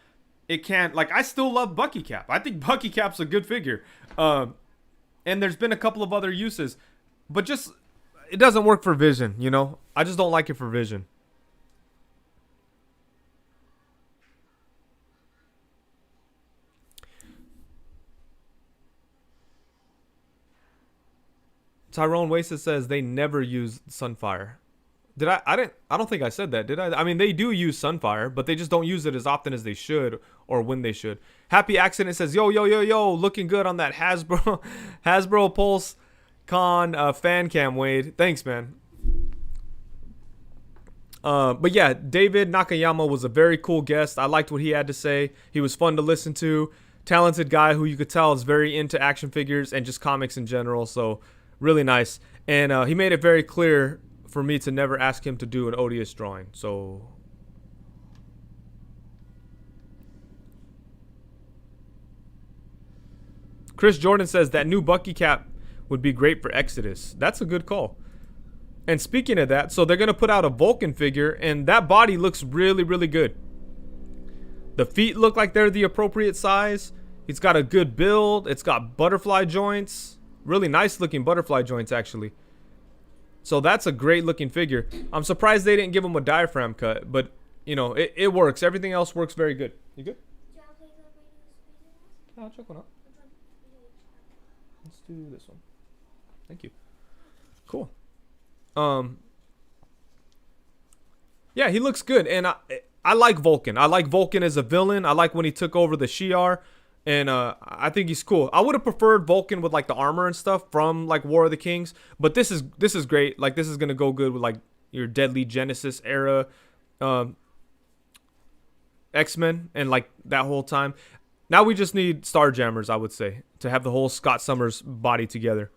It can't, like, I still love Bucky Cap. I think Bucky Cap's a good figure. And there's been a couple of other uses, but just it doesn't work for Vision, you know? I just don't like it for Vision. Tyrone Wasted says they never use Sunfire. Did I? I don't think I said that, did I? I mean, they do use Sunfire, but they just don't use it as often as they should or when they should. Happy Accident says, yo, yo, yo, yo, looking good on that Hasbro Hasbro PulseCon fan cam, Wade. Thanks, man. But yeah, David Nakayama was a very cool guest. I liked what he had to say. He was fun to listen to. Talented guy who you could tell is very into action figures and just comics in general. So really nice. And he made it very clear for me to never ask him to do an odious drawing. So Chris Jordan says that new Bucky cap would be great for Exodus. That's a good call. And speaking of that, so they're going to put out a Vulcan figure, and that body looks really, really good. The feet look like they're the appropriate size. It's got a good build. It's got butterfly joints. Really nice looking butterfly joints, actually. So that's a great looking figure. I'm surprised they didn't give him a diaphragm cut, but, you know, it works. Everything else works very good. You good? I'll check one out. Let's do this one. Thank you. Cool. Yeah, he looks good, and I like Vulcan. I like Vulcan as a villain. I like when he took over the Shi'ar, and I think he's cool. I would have preferred Vulcan with like the armor and stuff from like War of the Kings, but this is great. Like this is gonna go good with like your Deadly Genesis era X-Men and like that whole time. Now we just need Starjammers, I would say, to have the whole Scott Summers body together.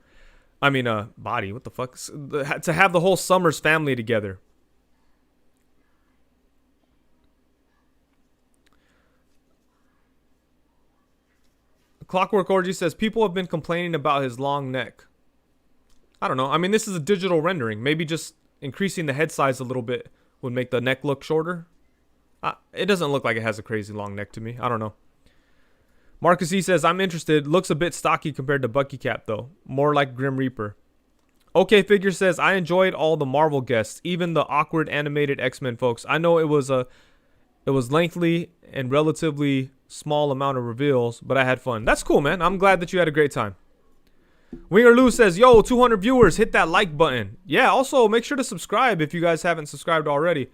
I mean, body, what the fuck? To have the whole Summers family together. Clockwork Orgy says, people have been complaining about his long neck. I don't know. I mean, this is a digital rendering. Maybe just increasing the head size a little bit would make the neck look shorter. It doesn't look like it has a crazy long neck to me. I don't know. Marcus E says, I'm interested. Looks a bit stocky compared to Bucky Cap, though. More like Grim Reaper. OK Figure says, I enjoyed all the Marvel guests, even the awkward animated X-Men folks. I know it was lengthy and relatively small amount of reveals, but I had fun. That's cool, man. I'm glad that you had a great time. Winger Lou says, yo, 200 viewers, hit that like button. Yeah, also make sure to subscribe if you guys haven't subscribed already.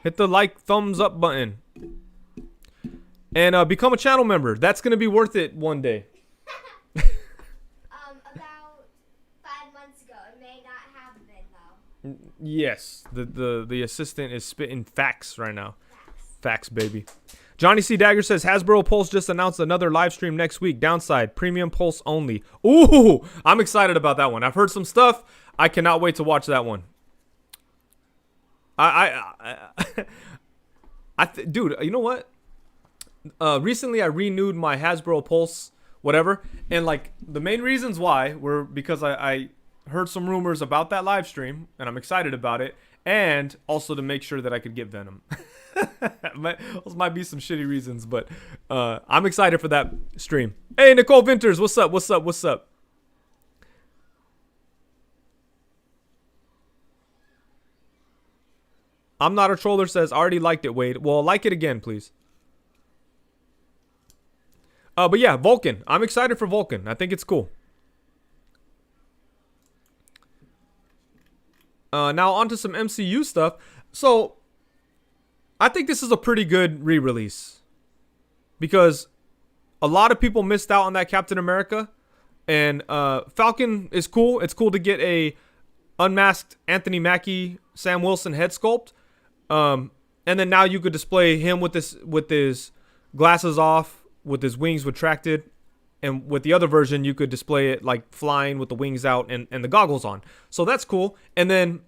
Hit the like thumbs up button. And become a channel member. That's going to be worth it one day. About 5 months ago. It may not have been, though. Yes. The assistant is spitting facts right now. Facts, baby. Johnny C. Dagger says, Hasbro Pulse just announced another live stream next week. Downside, premium Pulse only. Ooh, I'm excited about that one. I've heard some stuff. I cannot wait to watch that one. Dude, you know what? Recently I renewed my Hasbro Pulse whatever, and like the main reasons why were because I heard some rumors about that live stream and I'm excited about it, and also to make sure that I could get Venom. Those might be some shitty reasons, but I'm excited for that stream. Hey Nicole Vinters, what's up? What's up? What's up? I'm not a troller says, already liked it, Wade. Well, like it again, please. But yeah, Vulcan. I'm excited for Vulcan. I think it's cool. Now on to some MCU stuff. So, I think this is a pretty good re-release. Because a lot of people missed out on that Captain America. And Falcon is cool. It's cool to get a unmasked Anthony Mackie, Sam Wilson head sculpt. And then now you could display him with his glasses off, with his wings retracted, and with the other version you could display it like flying with the wings out and the goggles on. So that's cool. And then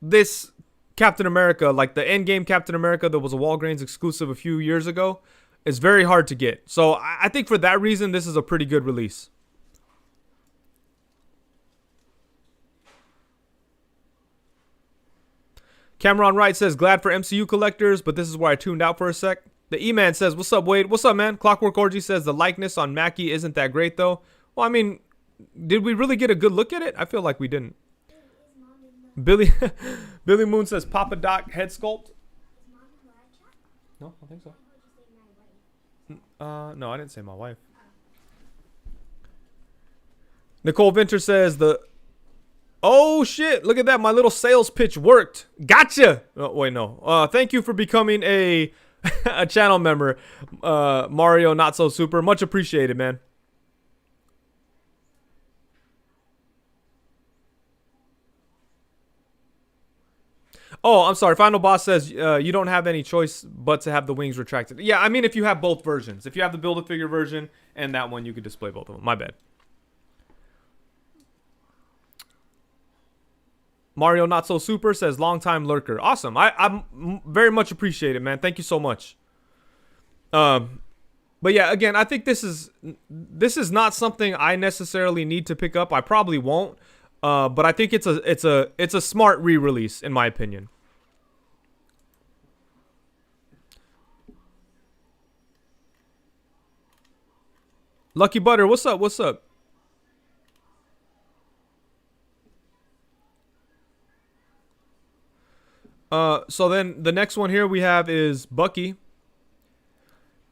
this Captain America, like the Endgame Captain America that was a Walgreens exclusive a few years ago, is very hard to get. So I think for that reason this is a pretty good release. Cameron Wright says, glad for MCU collectors, but this is where I tuned out for a sec. The E-Man says, what's up, Wade? What's up, man? Clockwork Orgy says, the likeness on Mackie isn't that great, though. Well, I mean, did we really get a good look at it? I feel like we didn't. Billy Moon says, Papa Doc head sculpt. No, I think so. No, I didn't say my wife. Nicole Vinter says, Oh shit! Look at that. My little sales pitch worked. Gotcha. Oh, wait, no. Thank you for becoming a a channel member, Mario Not So Super. Much appreciated, man. Oh, I'm sorry. Final Boss says you don't have any choice but to have the wings retracted. Yeah, I mean if you have both versions. If you have the Build-A-Figure version and that one, you could display both of them. My bad. Mario Not So Super says long time lurker. Awesome. I'm very much appreciate it, man. Thank you so much. But yeah, again, I think this is not something I necessarily need to pick up. I probably won't. But I think it's a smart re-release in my opinion. Lucky Butter, what's up? What's up? So then the next one here we have is Bucky.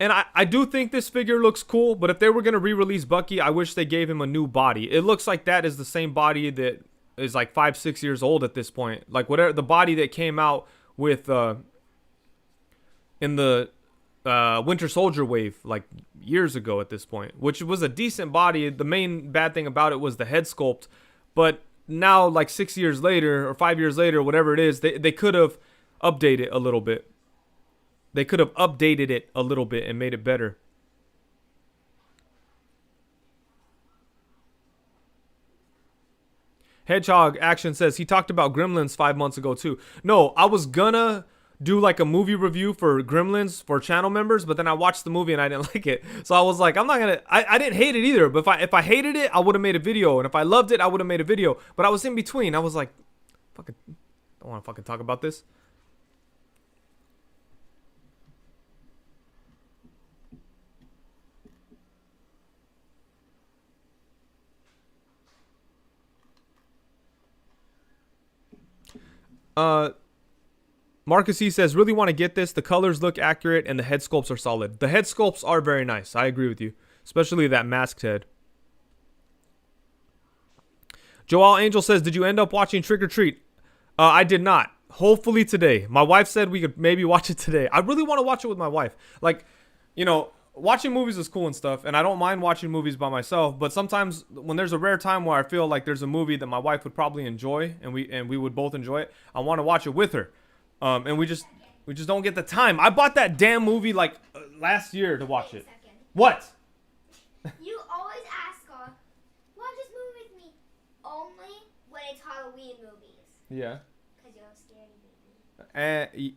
And I do think this figure looks cool, but if they were going to re-release Bucky, I wish they gave him a new body. It looks like that is the same body that is like 5-6 years old at this point. Like whatever the body that came out with in the Winter Soldier wave like years ago at this point, which was a decent body. The main bad thing about it was the head sculpt, but now like 6 years later or 5 years later, whatever it is, they could have updated a little bit. They could have updated it a little bit and made it better. Hedgehog Action says he talked about Gremlins 5 months ago too. No, I was gonna do like a movie review for Gremlins for channel members, but then I watched the movie and I didn't like it. So I was like, I'm not gonna. I didn't hate it either. But if I hated it, I would have made a video, and if I loved it, I would have made a video. But I was in between. I was like, fucking, don't want to fucking talk about this. Marcus E says, really want to get this. The colors look accurate and the head sculpts are solid. The head sculpts are very nice. I agree with you. Especially that masked head. Joel Angel says, did you end up watching Trick or Treat? I did not. Hopefully today. My wife said we could maybe watch it today. I really want to watch it with my wife. Like, you know, watching movies is cool and stuff, and I don't mind watching movies by myself, but sometimes when there's a rare time where I feel like there's a movie that my wife would probably enjoy and we would both enjoy it, I want to watch it with her. And we just don't get the time. I bought that damn movie like last year to watch it. What? You always ask her, watch this movie with me. Only when it's Halloween movies. Yeah. Because you're a scaredy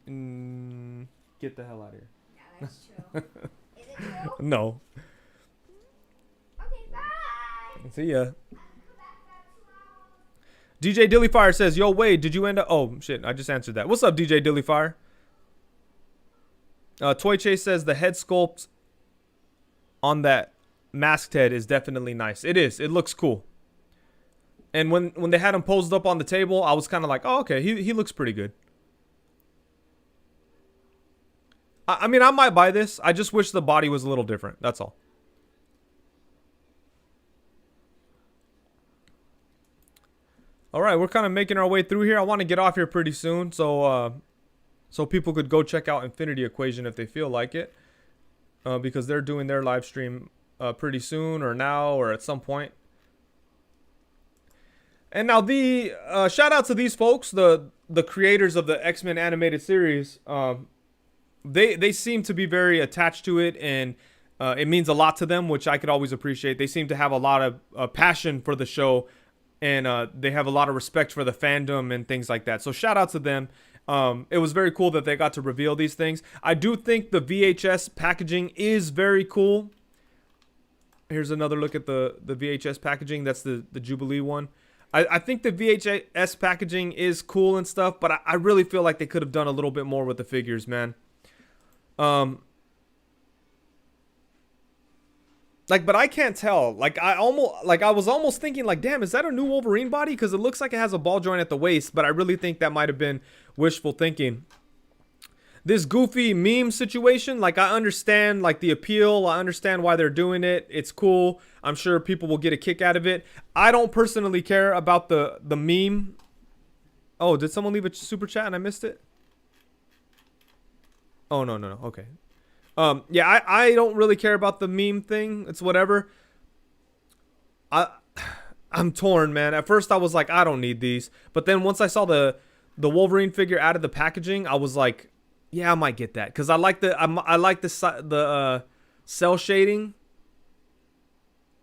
baby. Get the hell out of here. Yeah, that's true. Is it true? No. Okay, bye. See ya. DJ Dillyfire says, yo, Wade, did you end up... Oh, shit, I just answered that. What's up, DJ Dillyfire? Toy Chase says the head sculpt on that masked head is definitely nice. It is. It looks cool. And when they had him posed up on the table, I was kind of like, oh, okay, he looks pretty good. I mean, I might buy this. I just wish the body was a little different. That's all. All right, we're kind of making our way through here. I want to get off here pretty soon, so people could go check out Infinity Equation if they feel like it, because they're doing their live stream pretty soon, or now, or at some point. And now the shout out to these folks, the creators of the X-Men animated series. They seem to be very attached to it, and it means a lot to them, which I could always appreciate. They seem to have a lot of passion for the show. And they have a lot of respect for the fandom and things like that. So shout out to them. It was very cool that they got to reveal these things. I do think the VHS packaging is very cool. Here's another look at the VHS packaging. That's the Jubilee one. I think the VHS packaging is cool and stuff, but I really feel like they could have done a little bit more with the figures, man. Like, but I can't tell. Like, I was almost thinking, like, damn, is that a new Wolverine body? Because it looks like it has a ball joint at the waist, but I really think that might have been wishful thinking. this goofy meme situation, like I understand like the appeal, I understand why they're doing it. It's cool. I'm sure people will get a kick out of it. I don't personally care about the meme. Oh, did someone leave a super chat and I missed it? Oh, no. Okay. Yeah, I don't really care about the meme thing. It's whatever. I I'm torn, man. At first I was like, I don't need these. But then once I saw the Wolverine figure out of the packaging, I was like, yeah, I might get that cuz I like the cell shading.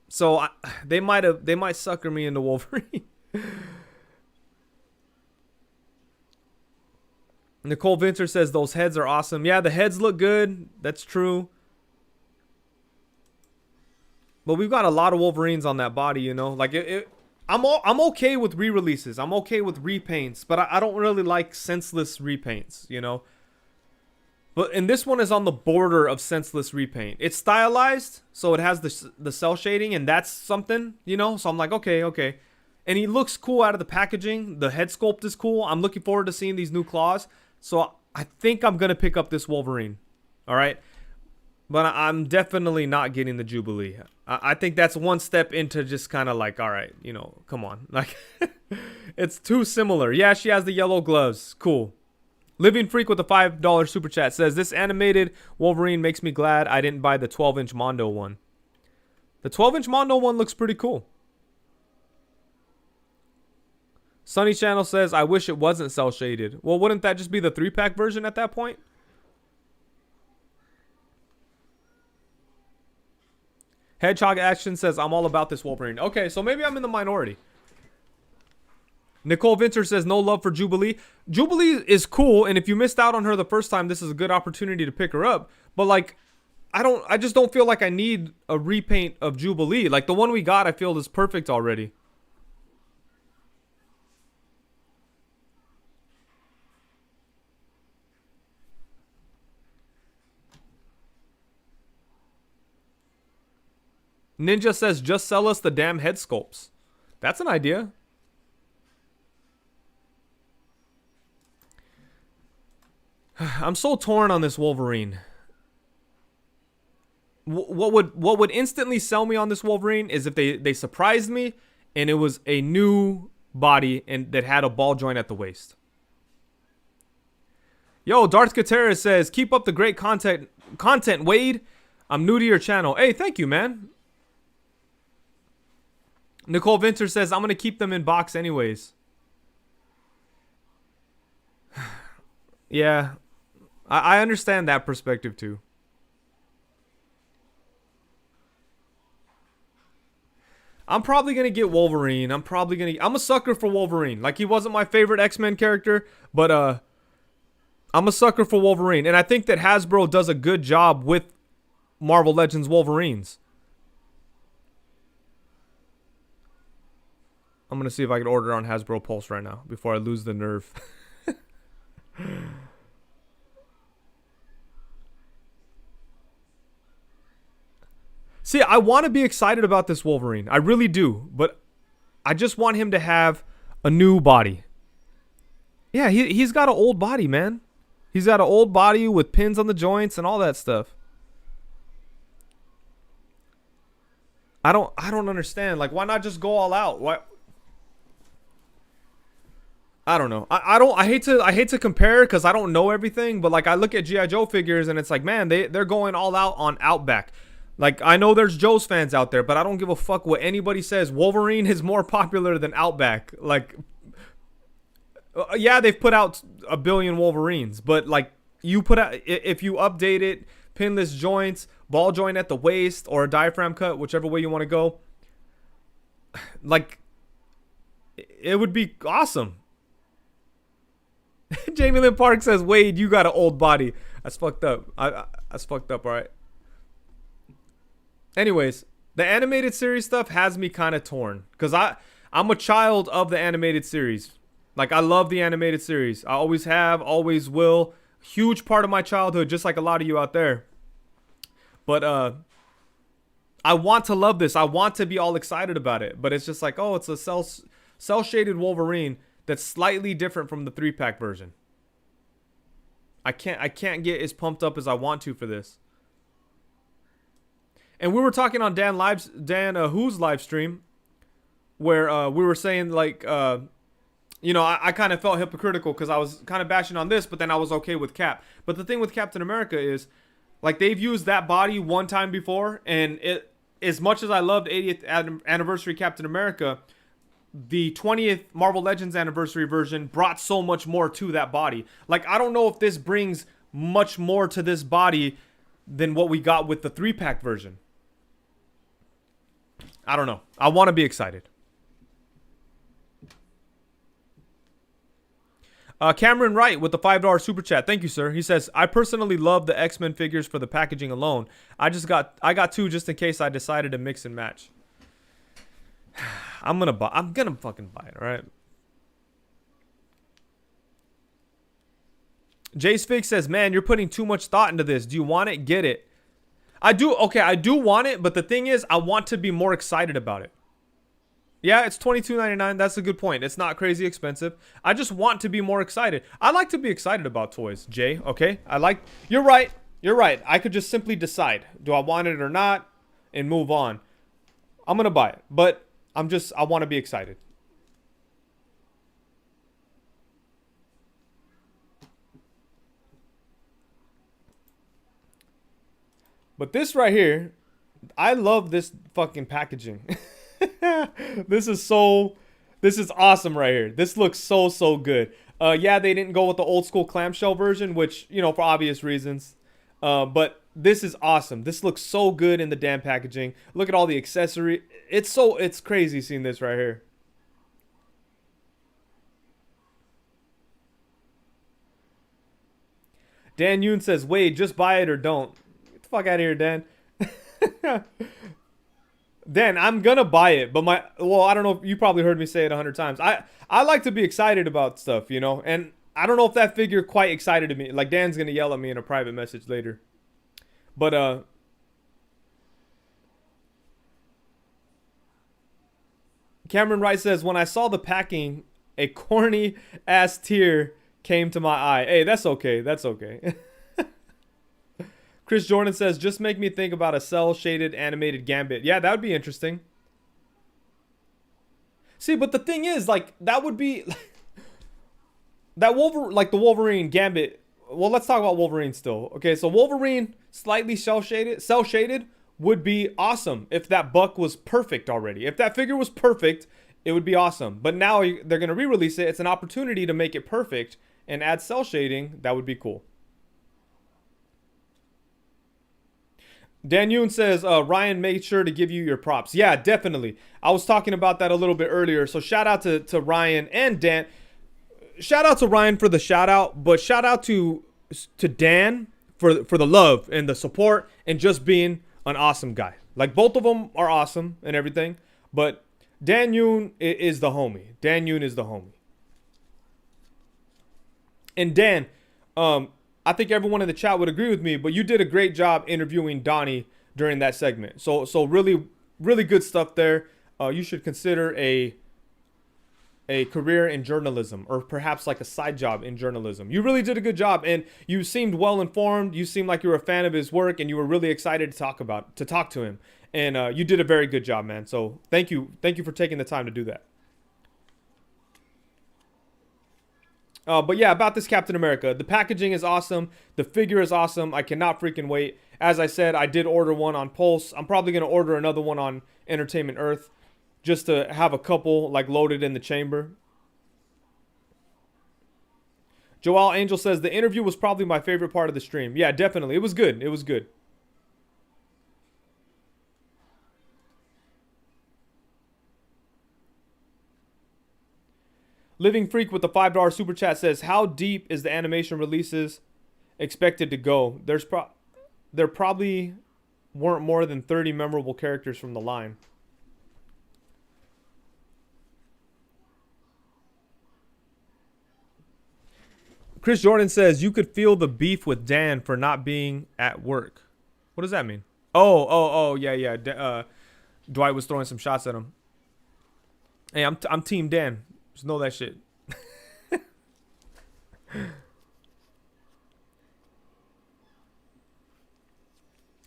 So they might sucker me into Wolverine. Nicole Vinter says those heads are awesome. Yeah, the heads look good. That's true. But we've got a lot of Wolverines on that body, you know. Like I'm okay with re-releases. I'm okay with repaints, but I don't really like senseless repaints, you know. And this one is on the border of senseless repaint. It's stylized, so it has the cell shading, and that's something, you know. So I'm like, okay. And he looks cool out of the packaging. The head sculpt is cool. I'm looking forward to seeing these new claws. So I think I'm gonna pick up this Wolverine. All right. But I'm definitely not getting the Jubilee. I think that's one step into just kind of like, all right, you know, come on. Like, it's too similar. Yeah, she has the yellow gloves. Cool. Living Freak with a $5 super chat says, this animated Wolverine makes me glad I didn't buy the 12-inch Mondo one. The 12-inch Mondo one looks pretty cool. Sunny Channel says, I wish it wasn't cell shaded. Well, wouldn't that just be the 3-pack version at that point? Hedgehog Action says, I'm all about this Wolverine. Okay, so maybe I'm in the minority. Nicole Vinter says, no love for Jubilee. Jubilee is cool, and if you missed out on her the first time, this is a good opportunity to pick her up. But, like, I just don't feel like I need a repaint of Jubilee. Like, the one we got, I feel is perfect already. Ninja says, just sell us the damn head sculpts. That's an idea. I'm so torn on this Wolverine. What would instantly sell me on this Wolverine is if they surprised me and it was a new body and that had a ball joint at the waist. Yo, Darth Katera says, keep up the great content, Wade. I'm new to your channel. Hey, thank you, man. Nicole Vinter says, I'm going to keep them in box anyways. Yeah, I understand that perspective too. I'm probably going to get Wolverine. I'm a sucker for Wolverine. Like, he wasn't my favorite X-Men character, but I'm a sucker for Wolverine. And I think that Hasbro does a good job with Marvel Legends Wolverines. I'm going to see if I can order on Hasbro Pulse right now before I lose the nerve. See, I want to be excited about this Wolverine. I really do. But I just want him to have a new body. Yeah, he's got an old body, man. He's got an old body with pins on the joints and all that stuff. I don't understand. Like, why not just go all out? Why? I don't know. I hate to compare because I don't know everything, but like I look at G.I. Joe figures and it's like, man, they're going all out on Outback. Like, I know there's Joe's fans out there, but I don't give a fuck what anybody says. Wolverine is more popular than Outback. Like, yeah, they've put out a billion Wolverines, but like you put out, if you update it, pinless joints, ball joint at the waist, or a diaphragm cut, whichever way you want to go, like, it would be awesome. Jamie Lynn Park says, Wade, you got an old body. That's fucked up. That's fucked up, alright? Anyways, the animated series stuff has me kind of torn. Because I'm a child of the animated series. Like, I love the animated series. I always have, always will. Huge part of my childhood, just like a lot of you out there. But, I want to love this. I want to be all excited about it. But it's just like, oh, it's a cell-shaded Wolverine that's slightly different from the 3-pack version. I can't get as pumped up as I want to for this. And we were talking on Dan Who's live stream where we were saying like I kind of felt hypocritical because I was kind of bashing on this, but then I was okay with Cap. But the thing with Captain America is, like, they've used that body one time before, and it, as much as I loved 80th anniversary Captain America, the 20th Marvel Legends anniversary version brought so much more to that body. Like, I don't know if this brings much more to this body than what we got with the 3-pack version. I don't know. I want to be excited. Cameron Wright with the $5 super chat. Thank you, sir. He says, I personally love the X-Men figures for the packaging alone. I got 2 just in case I decided to mix and match. I'm gonna fucking buy it, all right? Jace Fig says, man, you're putting too much thought into this. Do you want it? Get it. I do. Okay, I do want it, but the thing is, I want to be more excited about it. Yeah, it's $22.99. That's a good point. It's not crazy expensive. I just want to be more excited. I like to be excited about toys, Jay, okay? You're right. You're right. I could just simply decide, do I want it or not, and move on. I'm going to buy it, but I want to be excited. But this right here, I love this fucking packaging. This is awesome right here. This looks so good. Yeah, they didn't go with the old school clamshell version, which, for obvious reasons. But this is awesome. This looks so good in the damn packaging. Look at all the accessory. It's crazy seeing this right here. Dan Yoon says, Wade, just buy it or don't. Get the fuck out of here, Dan. Dan, I'm gonna buy it, but I don't know if you probably heard me say it 100 times. I like to be excited about stuff, and I don't know if that figure quite excited me. Like, Dan's gonna yell at me in a private message later. But Cameron Wright says, when I saw the packing, a corny ass tear came to my eye. Hey, that's okay. That's okay. Chris Jordan says, just make me think about a cell-shaded animated Gambit. Yeah, that would be interesting. See, but the thing is, like, that would be... the Wolverine Gambit... Well, let's talk about Wolverine still. Okay, so Wolverine, slightly cell-shaded, would be awesome if that buck was perfect already. If that figure was perfect, it would be awesome. But now they're going to re-release it. It's an opportunity to make it perfect and add cell shading. That would be cool. Dan Yoon says, Ryan made sure to give you your props. Yeah, definitely. I was talking about that a little bit earlier. So shout out to Ryan and Dan. Shout out to Ryan for the shout out, but shout out to Dan for the love and the support and just being an awesome guy. Like, both of them are awesome and everything, but Dan Yoon is the homie. Dan Yoon is the homie. And Dan, I think everyone in the chat would agree with me, but you did a great job interviewing Donnie during that segment. So really, really good stuff there. You should consider a career in journalism, or perhaps like a side job in journalism. You really did a good job, and you seemed well informed. You seemed like you were a fan of his work, and you were really excited to talk to him. And you did a very good job, man. So thank you for taking the time to do that. But yeah, about this Captain America. The packaging is awesome. The figure is awesome. I cannot freaking wait. As I said, I did order one on Pulse. I'm probably going to order another one on Entertainment Earth just to have a couple like loaded in the chamber. Joel Angel says, the interview was probably my favorite part of the stream. Yeah, definitely. It was good. It was good. Living Freak with the $5 super chat says, how deep is the animation releases expected to go? There probably weren't more than 30 memorable characters from the line. Chris Jordan says, you could feel the beef with Dan for not being at work. What does that mean? Oh, yeah. Dwight was throwing some shots at him. Hey, I'm Team Dan. Just know that shit.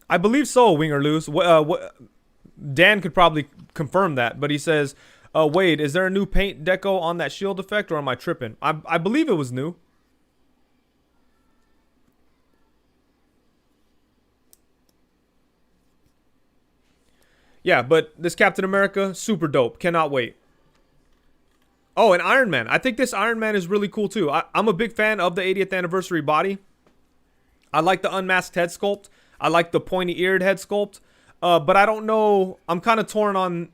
I believe so, wing or lose. Dan could probably confirm that, but he says, Wade, is there a new paint deco on that shield effect, or am I tripping? I believe it was new. Yeah, but this Captain America, super dope. Cannot wait. Oh, and Iron Man. I think this Iron Man is really cool too. I'm a big fan of the 80th anniversary body. I like the unmasked head sculpt. I like the pointy-eared head sculpt. But I don't know. I'm kind of torn on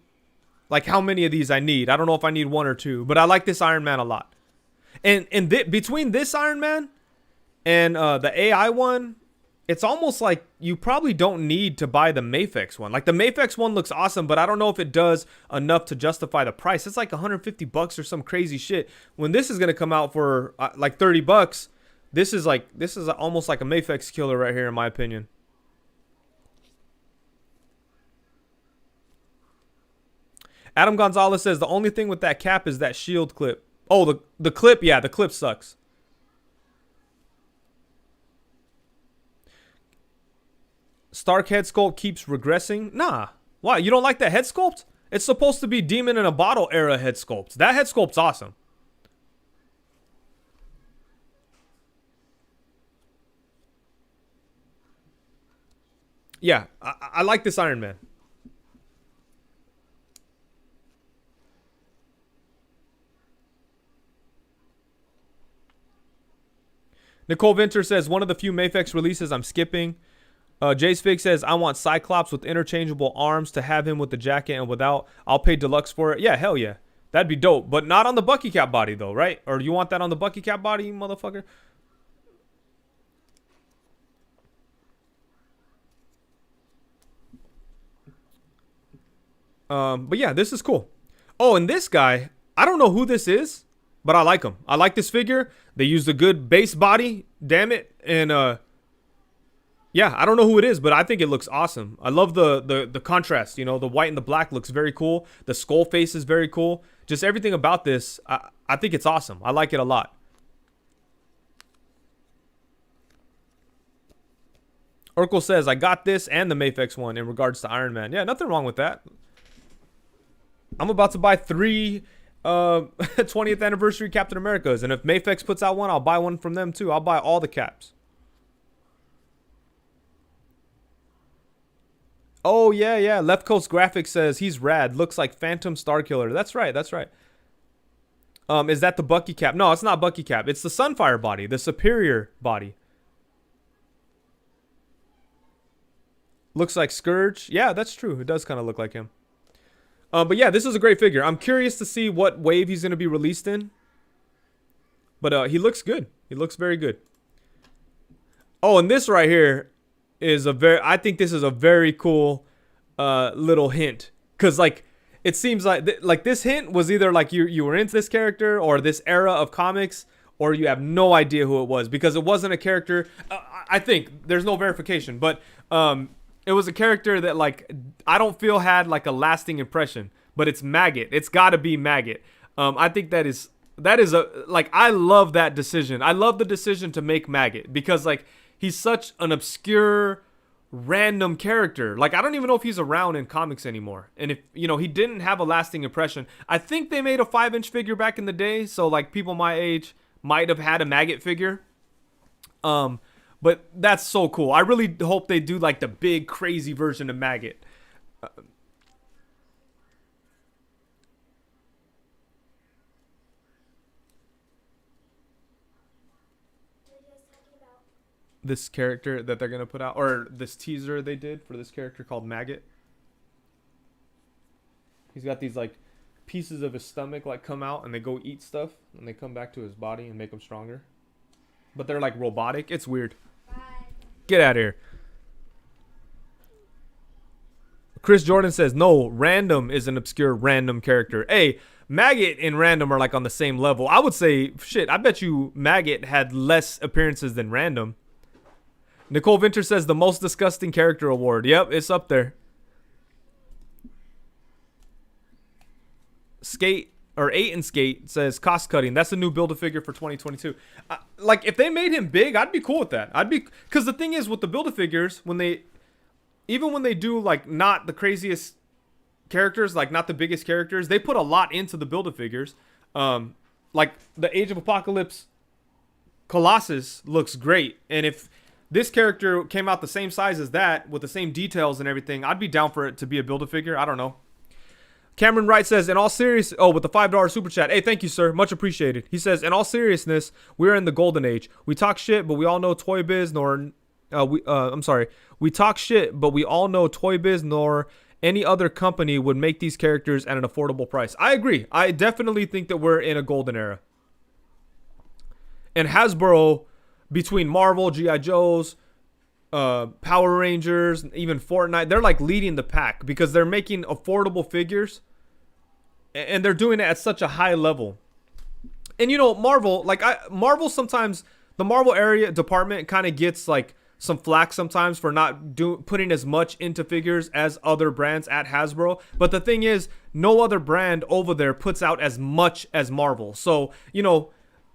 like how many of these I need. I don't know if I need one or two. But I like this Iron Man a lot. And between this Iron Man and the AI one, it's almost like you probably don't need to buy the Mafex one. Like the Mafex one looks awesome, but I don't know if it does enough to justify the price. It's like $150 or some crazy shit. When this is gonna come out for like $30, this is almost like a Mafex killer right here, in my opinion. Adam Gonzalez says the only thing with that cap is that shield clip. Oh, the clip, yeah, the clip sucks. Stark head sculpt keeps regressing. Nah. Why? You don't like that head sculpt? It's supposed to be Demon in a Bottle era head sculpt. That head sculpt's awesome. Yeah, I like this Iron Man. Nicole Venter says, one of the few Mafex releases I'm skipping. Jace Fig says, I want Cyclops with interchangeable arms to have him with the jacket and without. I'll pay deluxe for it. Yeah, hell yeah. That'd be dope. But not on the Bucky Cap body, though, right? Or you want that on the Bucky Cap body, you motherfucker? But yeah, this is cool. Oh, and this guy, I don't know who this is, but I like him. I like this figure. They used a good base body, damn it. And, yeah, I don't know who it is, but I think it looks awesome. I love the contrast, you know, the white and the black looks very cool. The skull face is very cool. Just everything about this, I think it's awesome. I like it a lot. Urkel says, I got this and the Mafex one in regards to Iron Man. Yeah, nothing wrong with that. I'm about to buy 3 20th anniversary Captain Americas, and if Mafex puts out one, I'll buy one from them too. I'll buy all the caps. Oh, yeah. Left Coast Graphics says he's rad. Looks like Phantom Starkiller. That's right. Is that the Bucky Cap? No, it's not Bucky Cap. It's the Sunfire body, the superior body. Looks like Scourge. Yeah, that's true. It does kind of look like him. But yeah, this is a great figure. I'm curious to see what wave he's going to be released in. But he looks good. He looks very good. Oh, and this right here is I think this is a very cool little hint, because like it seems like this hint was either like you were into this character or this era of comics, or you have no idea who it was, because it wasn't a character. I think there's no verification, but it was a character that like I don't feel had like a lasting impression, but it's Maggot. It's got to be Maggot. I think that is a like, I love that decision. I love the decision to make Maggot, because like he's such an obscure, random character. Like, I don't even know if he's around in comics anymore. And if, you know, he didn't have a lasting impression. I think they made a 5-inch figure back in the day, so, like, people my age might have had a Maggot figure. But that's so cool. I really hope they do, like, the big, crazy version of Maggot. This character that they're going to put out, or this teaser they did for this character called Maggot. He's got these like pieces of his stomach like come out and they go eat stuff and they come back to his body and make him stronger. But they're like robotic. It's weird. Bye. Get out of here. Chris Jordan says, no, Random is an obscure random character. Hey, Maggot and Random are like on the same level. I would say, shit, I bet you Maggot had less appearances than Random. Nicole Vinter says the most disgusting character award. Yep, it's up there. Skate, or 8 and Skate says cost cutting. That's a new Build-A-Figure for 2022. Like, if they made him big, I'd be cool with that. Because the thing is, with the Build-A-Figures, when they even when they do like not the craziest characters, like not the biggest characters, they put a lot into the Build-A-Figures. Like the Age of Apocalypse Colossus looks great, and if this character came out the same size as that with the same details and everything, I'd be down for it to be a Build-A-Figure. I don't know. Cameron Wright says, in all serious, oh, with the $5 super chat. Hey, thank you, sir. Much appreciated. He says, in all seriousness, we're in the golden age. We talk shit, but we all know Toy Biz nor, I'm sorry. We talk shit, but we all know Toy Biz nor any other company would make these characters at an affordable price. I agree. I definitely think that we're in a golden era. And Hasbro, between Marvel, G.I. Joe's, Power Rangers, even Fortnite, they're like leading the pack because they're making affordable figures and they're doing it at such a high level. And you know, Marvel, like Marvel sometimes, the Marvel area department kind of gets like some flack sometimes for not putting as much into figures as other brands at Hasbro. But the thing is, no other brand over there puts out as much as Marvel. So, you know,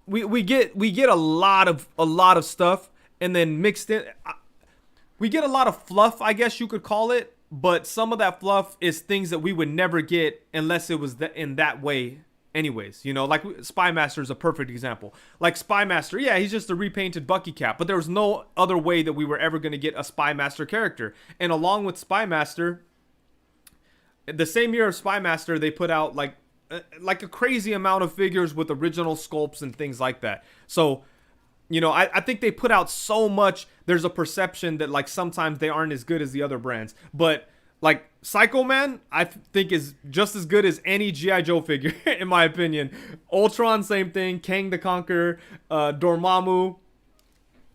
we get a lot of stuff, and then mixed in we get a lot of fluff, I guess you could call it, but some of that fluff is things that we would never get unless it was in that way anyways. You know, like Spy Master is a perfect example. Like Spy Master, yeah, he's just a repainted Bucky cap, but there was no other way that we were ever going to get a Spy Master character. And along with Spy Master, the same year of Spy Master, they put out like a crazy amount of figures with original sculpts and things like that. So, you know, I think they put out so much, there's a perception that like sometimes they aren't as good as the other brands. But like Psycho Man, I think is just as good as any G.I. Joe figure, in my opinion. Ultron, same thing. Kang the Conqueror, Dormammu.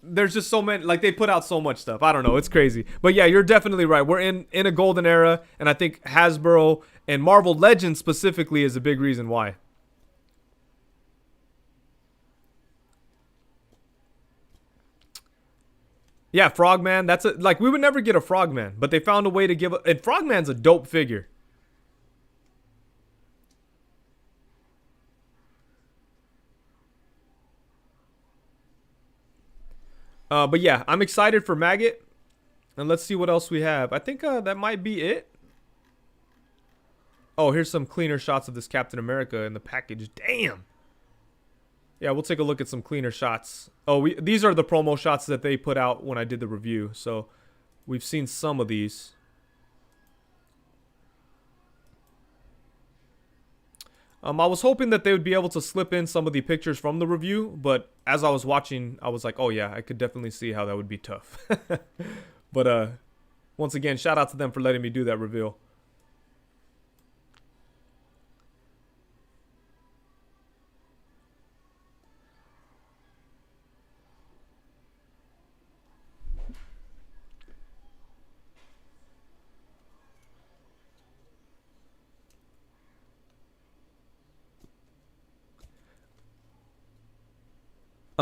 There's just so many, like they put out so much stuff. I don't know, it's crazy. But yeah, you're definitely right. We're in a golden era, and I think Hasbro and Marvel Legends specifically is a big reason why. Yeah, Frogman, that's like we would never get a Frogman, but they found a way to give and Frogman's a dope figure. But yeah, I'm excited for Maggot. And let's see what else we have. I think that might be it. Oh, here's some cleaner shots of this Captain America in the package. Damn. Yeah, we'll take a look at some cleaner shots. Oh, these are the promo shots that they put out when I did the review. So we've seen some of these. I was hoping that they would be able to slip in some of the pictures from the review, but as I was watching, I was like, oh yeah, I could definitely see how that would be tough. But once again, shout out to them for letting me do that reveal.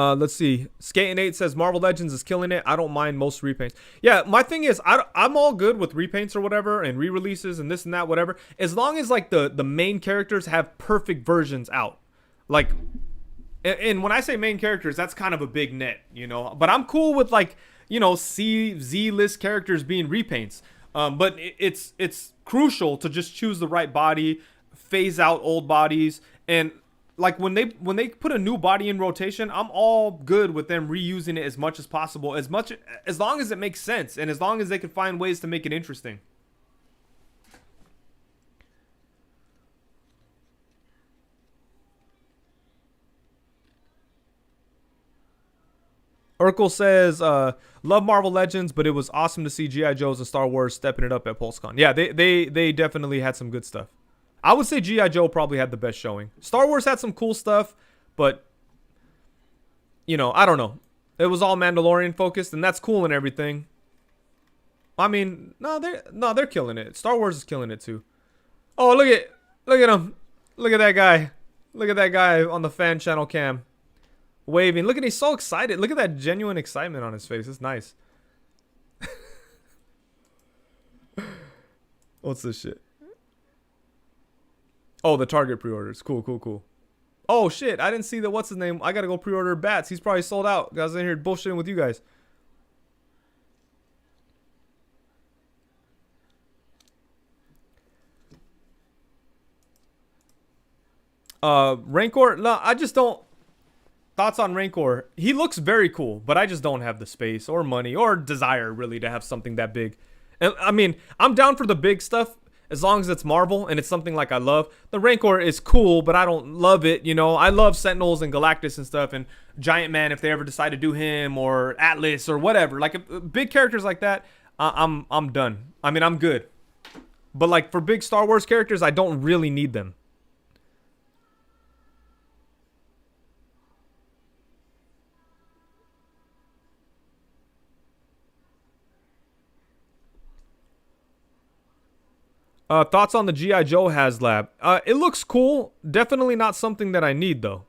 Let's see. Skating 8 says Marvel Legends is killing it. I don't mind most repaints. Yeah, my thing is I'm all good with repaints or whatever and re-releases and this and that, whatever. As long as like the main characters have perfect versions out. Like, and when I say main characters, that's kind of a big net, you know. But I'm cool with like, you know, Z-list characters being repaints. But it's crucial to just choose the right body, phase out old bodies, and like when they put a new body in rotation, I'm all good with them reusing it as much as possible, as long as it makes sense and as long as they can find ways to make it interesting. Urkel says, love Marvel Legends, but it was awesome to see G.I. Joe's and Star Wars stepping it up at PulseCon. Yeah, they definitely had some good stuff. I would say G.I. Joe probably had the best showing. Star Wars had some cool stuff, but, you know, I don't know. It was all Mandalorian focused, and that's cool and everything. I mean, they're killing it. Star Wars is killing it too. Oh, look at him. Look at that guy. Look at that guy on the fan channel cam. Waving. Look at he's so excited. Look at that genuine excitement on his face. It's nice. What's this shit? Oh, the Target pre-orders. Cool. Oh, shit. I didn't see the what's his name. I gotta go pre-order Bats. He's probably sold out. Guys in here bullshitting with you guys. Rancor. No, I just don't. Thoughts on Rancor? He looks very cool, but I just don't have the space or money or desire really to have something that big. And I mean, I'm down for the big stuff as long as it's Marvel and it's something like I love. The Rancor is cool, but I don't love it. You know, I love Sentinels and Galactus and stuff, and Giant Man if they ever decide to do him, or Atlas or whatever. Like big characters like that, I'm done. I mean, I'm good. But like for big Star Wars characters, I don't really need them. Thoughts on the GI Joe HasLab? It looks cool. Definitely not something that I need though.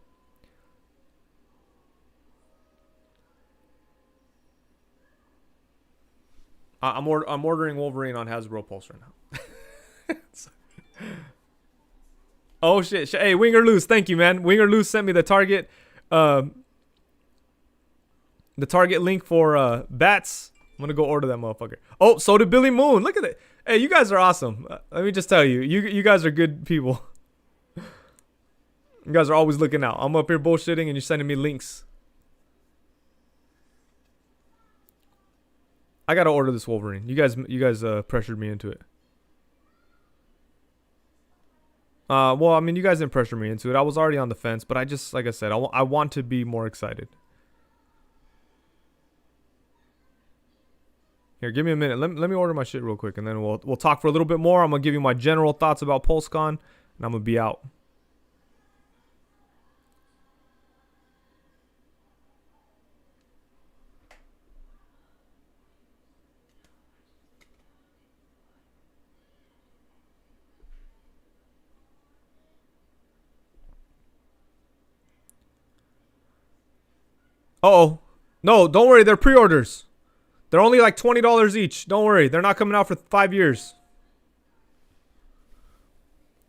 I'm ordering Wolverine on Hasbro Pulse right now. Oh shit! Hey, Winger Loose, thank you, man. Winger Loose sent me the target link for bats. I'm gonna go order that motherfucker. Oh, so did Billy Moon. Look at it. Hey, you guys are awesome. Let me just tell you, you guys are good people. You guys are always looking out. I'm up here bullshitting and you're sending me links. I gotta order this Wolverine. You guys pressured me into it. Well, I mean, you guys didn't pressure me into it. I was already on the fence, but I just, like I said, I want to be more excited. Here, give me a minute. Let me order my shit real quick, and then we'll talk for a little bit more. I'm gonna give you my general thoughts about PulseCon, and I'm gonna be out. Uh-oh. No, don't worry. They're pre-orders. They're only like $20 each. Don't worry. They're not coming out for 5 years.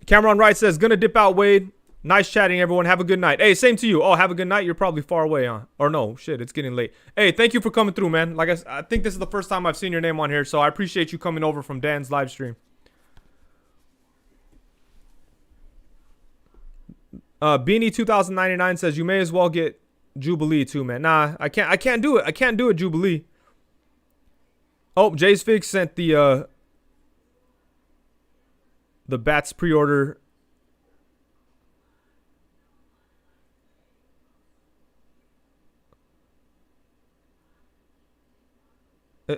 Cameron Wright says, gonna dip out, Wade. Nice chatting, everyone. Have a good night. Hey, same to you. Oh, have a good night. You're probably far away, huh? Or no, shit, it's getting late. Hey, thank you for coming through, man. Like I think this is the first time I've seen your name on here, so I appreciate you coming over from Dan's live stream. Beanie 2099 says you may as well get Jubilee too, man. Nah, I can't do it. I can't do it, Jubilee. Oh, Jay's Fig sent the Bats pre-order.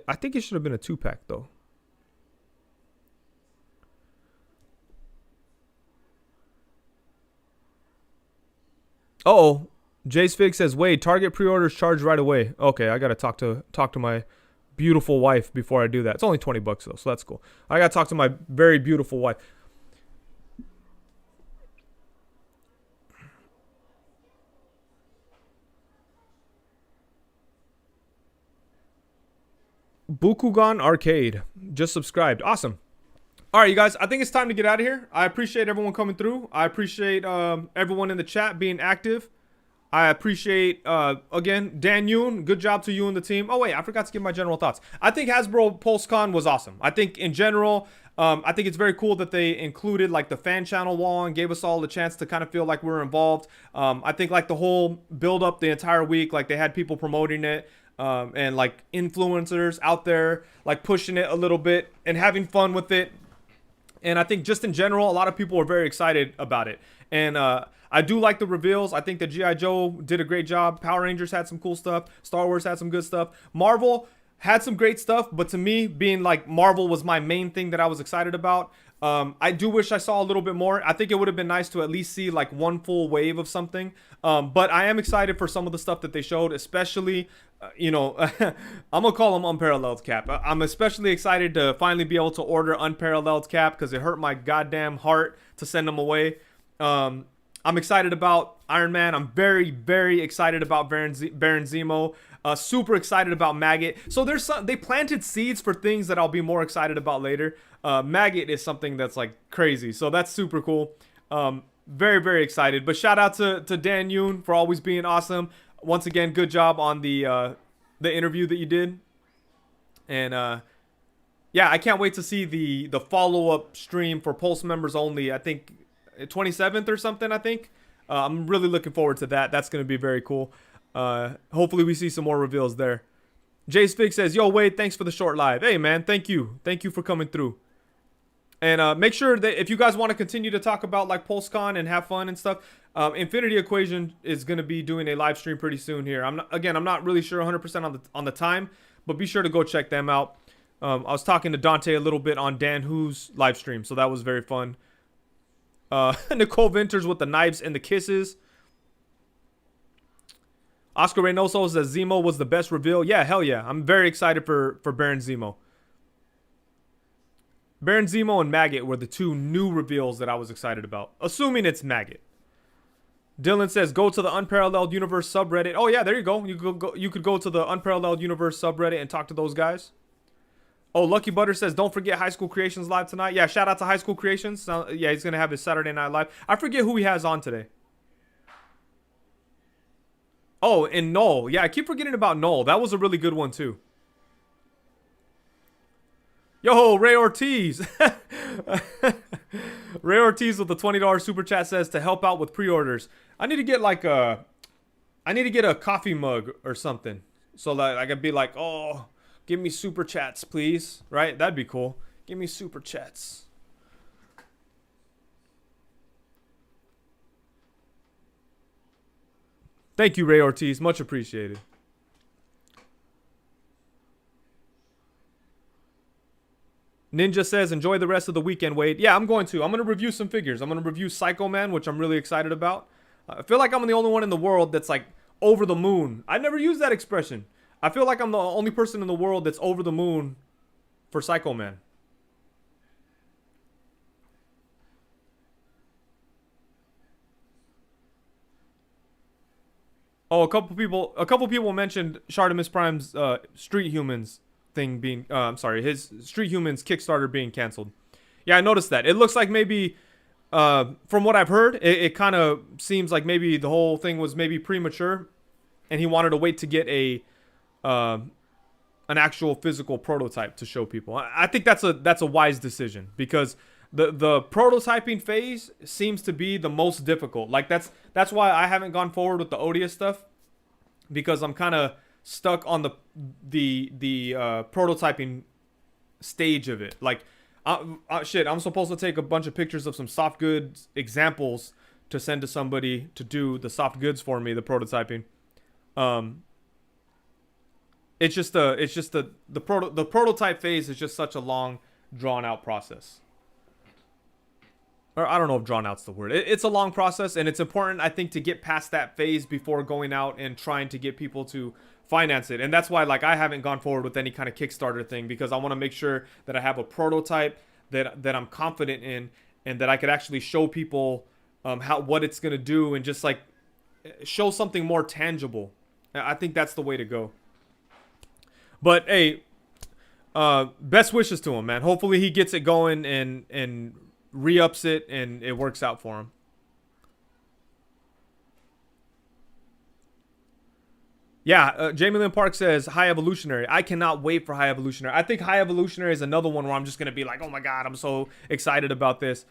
I think it should have been a 2-pack though. Uh-oh. Jay's Fig says, Wade, Target pre-orders charged right away. Okay, I gotta talk to my beautiful wife before I do that. It's only $20 though, so that's cool. I gotta talk to my very beautiful wife. Bukugan Arcade just subscribed. Awesome. All right, you guys. I think it's time to get out of here. I appreciate everyone coming through. I appreciate everyone in the chat being active. I appreciate, again, Dan Yoon. Good job to you and the team. Oh, wait, I forgot to give my general thoughts. I think Hasbro PulseCon was awesome. I think, in general, I think it's very cool that they included, like, the fan channel wall and gave us all the chance to kind of feel like we were involved. I think, like, the whole build-up the entire week, like, they had people promoting it. And, like, influencers out there, like, pushing it a little bit and having fun with it. And I think just in general, a lot of people were very excited about it. And I do like the reveals. I think that G.I. Joe did a great job. Power Rangers had some cool stuff. Star Wars had some good stuff. Marvel had some great stuff. But to me, being like Marvel was my main thing that I was excited about. I do wish I saw a little bit more. I think it would have been nice to at least see like one full wave of something. But I am excited for some of the stuff that they showed, especially, I'm going to call them Unparalleled Cap. I'm especially excited to finally be able to order Unparalleled Cap because it hurt my goddamn heart to send them away. I'm excited about Iron Man. I'm very, very excited about Baron Zemo. Super excited about Maggot. So they planted seeds for things that I'll be more excited about later. Maggot is something that's like crazy. So that's super cool. Very, very excited. But shout out to Dan Yoon for always being awesome. Once again, good job on the interview that you did. And yeah, I can't wait to see the follow-up stream for Pulse members only. I think 27th or something, I think. I'm really looking forward to that. That's going to be very cool. Hopefully we see some more reveals there. Jace Fig says, yo, Wade, thanks for the short live. Hey, man, thank you. Thank you for coming through. And make sure that if you guys want to continue to talk about like PulseCon and have fun and stuff, Infinity Equation is going to be doing a live stream pretty soon here. I'm not really sure 100% on the time, but be sure to go check them out. I was talking to Dante a little bit on Dan Who's live stream, so that was very fun. Nicole Venters with the knives and the kisses. Oscar Reynoso says Zemo was the best reveal. Yeah, hell yeah. I'm very excited for Baron Zemo. Baron Zemo and Maggot were the two new reveals that I was excited about. Assuming it's Maggot. Dylan says, go to the Unparalleled Universe subreddit. Oh, yeah, there you go. You could go to the Unparalleled Universe subreddit and talk to those guys. Oh, Lucky Butter says, don't forget High School Creations live tonight. Yeah, shout out to High School Creations. Yeah, he's going to have his Saturday Night Live. I forget who he has on today. Oh, and Noel. Yeah, I keep forgetting about Noel. That was a really good one, too. Yo, Ray Ortiz. Ray Ortiz with the $20 super chat says to help out with pre-orders. I need to get like a coffee mug or something. So that I could be like, oh, give me super chats, please. Right? That'd be cool. Give me super chats. Thank you, Ray Ortiz. Much appreciated. Ninja says, enjoy the rest of the weekend, Wade. Yeah, I'm going to. I'm going to review some figures. I'm going to review Psycho Man, which I'm really excited about. I feel like I'm the only one in the world that's like over the moon. I never used that expression. I feel like I'm the only person in the world that's over the moon for Psycho Man. Oh, a couple people mentioned Shartimus Prime's Street Humans thing being, I'm sorry, his Street Humans Kickstarter being canceled. Yeah, I noticed that. It looks like maybe, from what I've heard, it kind of seems like maybe the whole thing was maybe premature, and he wanted to wait to get an actual physical prototype to show people. I think that's a wise decision, because the prototyping phase seems to be the most difficult. Like that's why I haven't gone forward with the Odious stuff, because I'm kind of stuck on the prototyping stage of it. Like shit, I'm supposed to take a bunch of pictures of some soft goods examples to send to somebody to do the soft goods for me, the prototyping. It's just the prototype phase is just such a long, drawn out process. Or I don't know if drawn out's the word. It's a long process, and it's important, I think, to get past that phase before going out and trying to get people to finance it. And that's why, like, I haven't gone forward with any kind of Kickstarter thing, because I want to make sure that I have a prototype that I'm confident in, and that I could actually show people what it's gonna do, and just like show something more tangible. I think that's the way to go. But hey, best wishes to him, man. Hopefully he gets it going and re-ups it and it works out for him. Yeah, Jamie Lynn Park says High Evolutionary. I cannot wait for High Evolutionary. I think High Evolutionary is another one where I'm just gonna be like, oh my god, I'm so excited about this.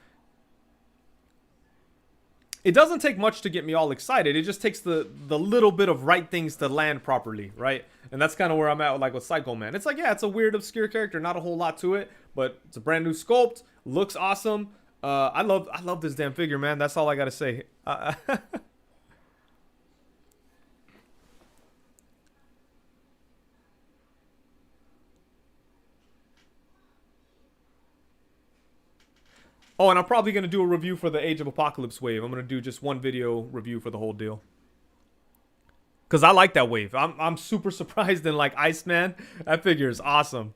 It doesn't take much to get me all excited. It just takes the little bit of right things to land properly, right? And that's kind of where I'm at with Psycho Man. It's like, yeah, it's a weird, obscure character, not a whole lot to it, but it's a brand new sculpt, looks awesome. I love this damn figure, man. That's all I gotta say. Oh, and I'm probably going to do a review for the Age of Apocalypse wave. I'm going to do just one video review for the whole deal. Because I like that wave. I'm super surprised in, like, Iceman. That figure is awesome.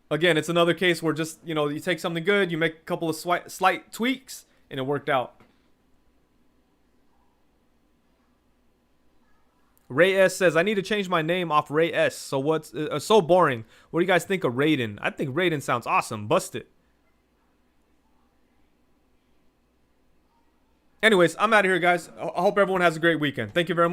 Again, it's another case where just, you know, you take something good, you make a couple of slight tweaks, and it worked out. Ray S says, I need to change my name off Ray S. So what's so boring? What do you guys think of Raiden? I think Raiden sounds awesome. Bust it. Anyways, I'm out of here, guys. I hope everyone has a great weekend. Thank you very much.